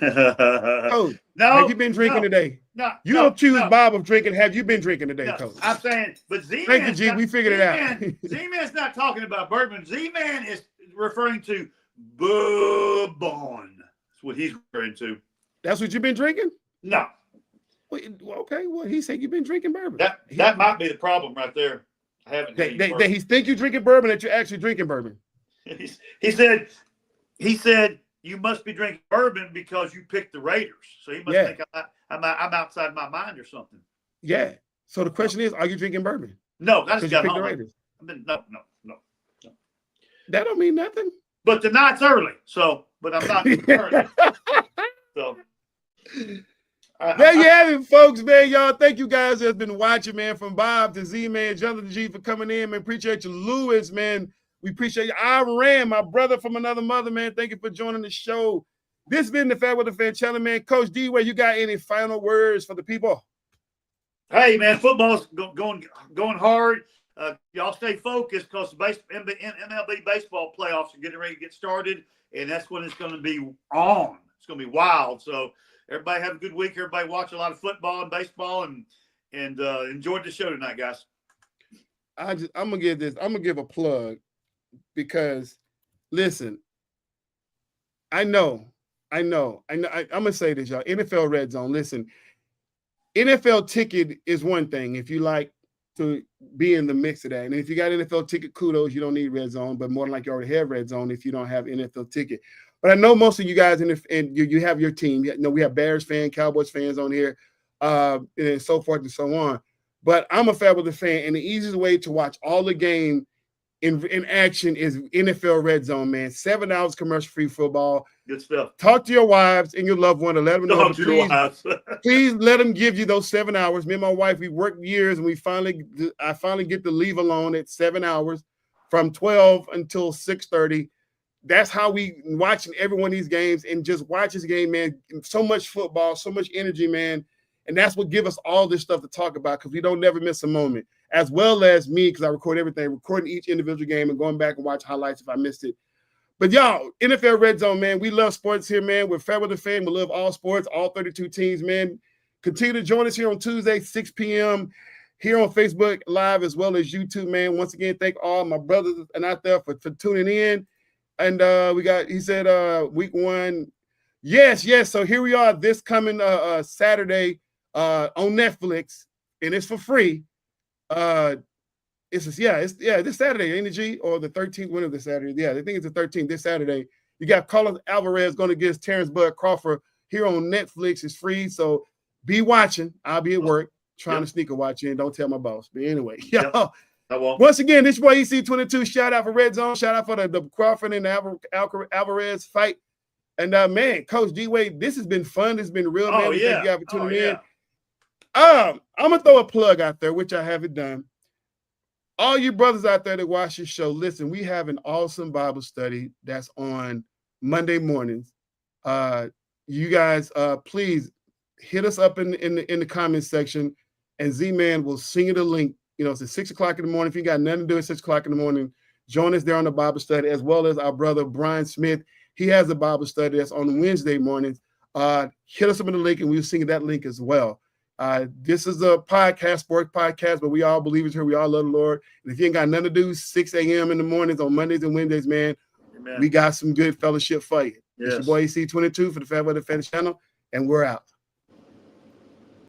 Speaker 1: Coach, have you been drinking today?
Speaker 4: No.
Speaker 1: You don't accuse Bob of drinking. Have you been drinking today, Coach?
Speaker 4: I'm saying, but Z-Man.
Speaker 1: Thank you, G. We figured it out.
Speaker 4: Z-Man's not talking about bourbon. Z-Man is referring to bourbon. That's what he's referring to.
Speaker 1: That's what you've been drinking?
Speaker 4: No.
Speaker 1: Well, okay. Well, he said you've been drinking bourbon.
Speaker 4: That might be the problem right there. I haven't.
Speaker 1: That he think you're drinking bourbon, that you're actually drinking bourbon.
Speaker 4: He said you must be drinking bourbon because you picked the Raiders. So he must think I'm outside my mind or something.
Speaker 1: Yeah. So the question is, are you drinking bourbon?
Speaker 4: No, that's got
Speaker 1: the Raiders.
Speaker 4: No.
Speaker 1: That don't mean nothing.
Speaker 4: But the night's early, but I'm not early. So
Speaker 1: there you have it, folks, man. Y'all, thank you guys that's been watching, man, from Bob to Z, man, Jonathan G for coming in, man. Appreciate you, Lewis, man. We appreciate you. Iran, my brother from another mother, man. Thank you for joining the show. This has been the FairWeather Fan Channel, man. Coach D, you got any final words for the people?
Speaker 4: Hey, man, football's going hard. Y'all stay focused because the MLB baseball playoffs are getting ready to get started, and that's when it's going to be on. It's going to be wild. So everybody have a good week. Everybody watch a lot of football and baseball, and enjoyed the show tonight, guys.
Speaker 1: I'm gonna give a plug because listen, I'm gonna say this, y'all. NFL Red Zone. Listen, NFL ticket is one thing if you like to be in the mix of that. And if you got NFL ticket, kudos, you don't need Red Zone, but more than like you already have Red Zone if you don't have NFL ticket. But I know most of you guys and you have your team. You know, we have Bears fans, Cowboys fans on here, and so forth and so on. But I'm a FairWeather fan, and the easiest way to watch all the game in action is NFL Red Zone, man. 7 hours commercial-free football.
Speaker 4: Good stuff.
Speaker 1: Talk to your wives and your loved one to let them know. Please let them give you those 7 hours. Me and my wife, we worked years, and I finally get to leave alone at 7 hours from 12 until 6:30. That's how we watching every one of these games and just watch this game, man. So much football, so much energy, man. And that's what gives us all this stuff to talk about because we don't never miss a moment. As well as me, because I record everything, recording each individual game and going back and watch highlights if I missed it. But y'all, NFL Red Zone, man, we love sports here, man. We're FairWeather Fan. We love all sports, all 32 teams, man. Continue to join us here on Tuesday, 6 p.m. here on Facebook Live as well as YouTube, man. Once again, thank all my brothers and out there for tuning in. And he said week 1. Yes. So here we are this coming Saturday on Netflix, and it's for free. This Saturday, ain't it, G? Or the 13th, when is this Saturday? Yeah, I think it's the 13th, this Saturday. You got Carlos Alvarez going against Terrence Bud Crawford here on Netflix. It's free, so be watching. I'll be at work trying to sneak a watch in. Don't tell my boss. But anyway, once again, this boy EC22. Shout out for Red Zone. Shout out for the Crawford and the Alvarez fight. And man, Coach D-Wade, this has been fun. It's been real, man. Thank you guys for tuning in. I'm gonna throw a plug out there, which I haven't done. All you brothers out there that watch this show, listen, we have an awesome Bible study that's on Monday mornings. You guys, please hit us up in the comment section, and Z-Man will send you the link It's at 6 o'clock in the morning. If you got nothing to do at 6 o'clock in the morning, join us there on the Bible study, as well as our brother Brian Smith. He has a Bible study that's on Wednesday mornings. Hit us up in the link, and we'll send that link as well. This is a podcast, sports podcast, but we all believers here. We all love the Lord. And if you ain't got nothing to do, 6 a.m. in the mornings on Mondays and Wednesdays, man,
Speaker 4: Amen.
Speaker 1: We got some good fellowship for you.
Speaker 4: Yes.
Speaker 1: It's your boy AC22 for the FairWeather Fan channel, and we're out.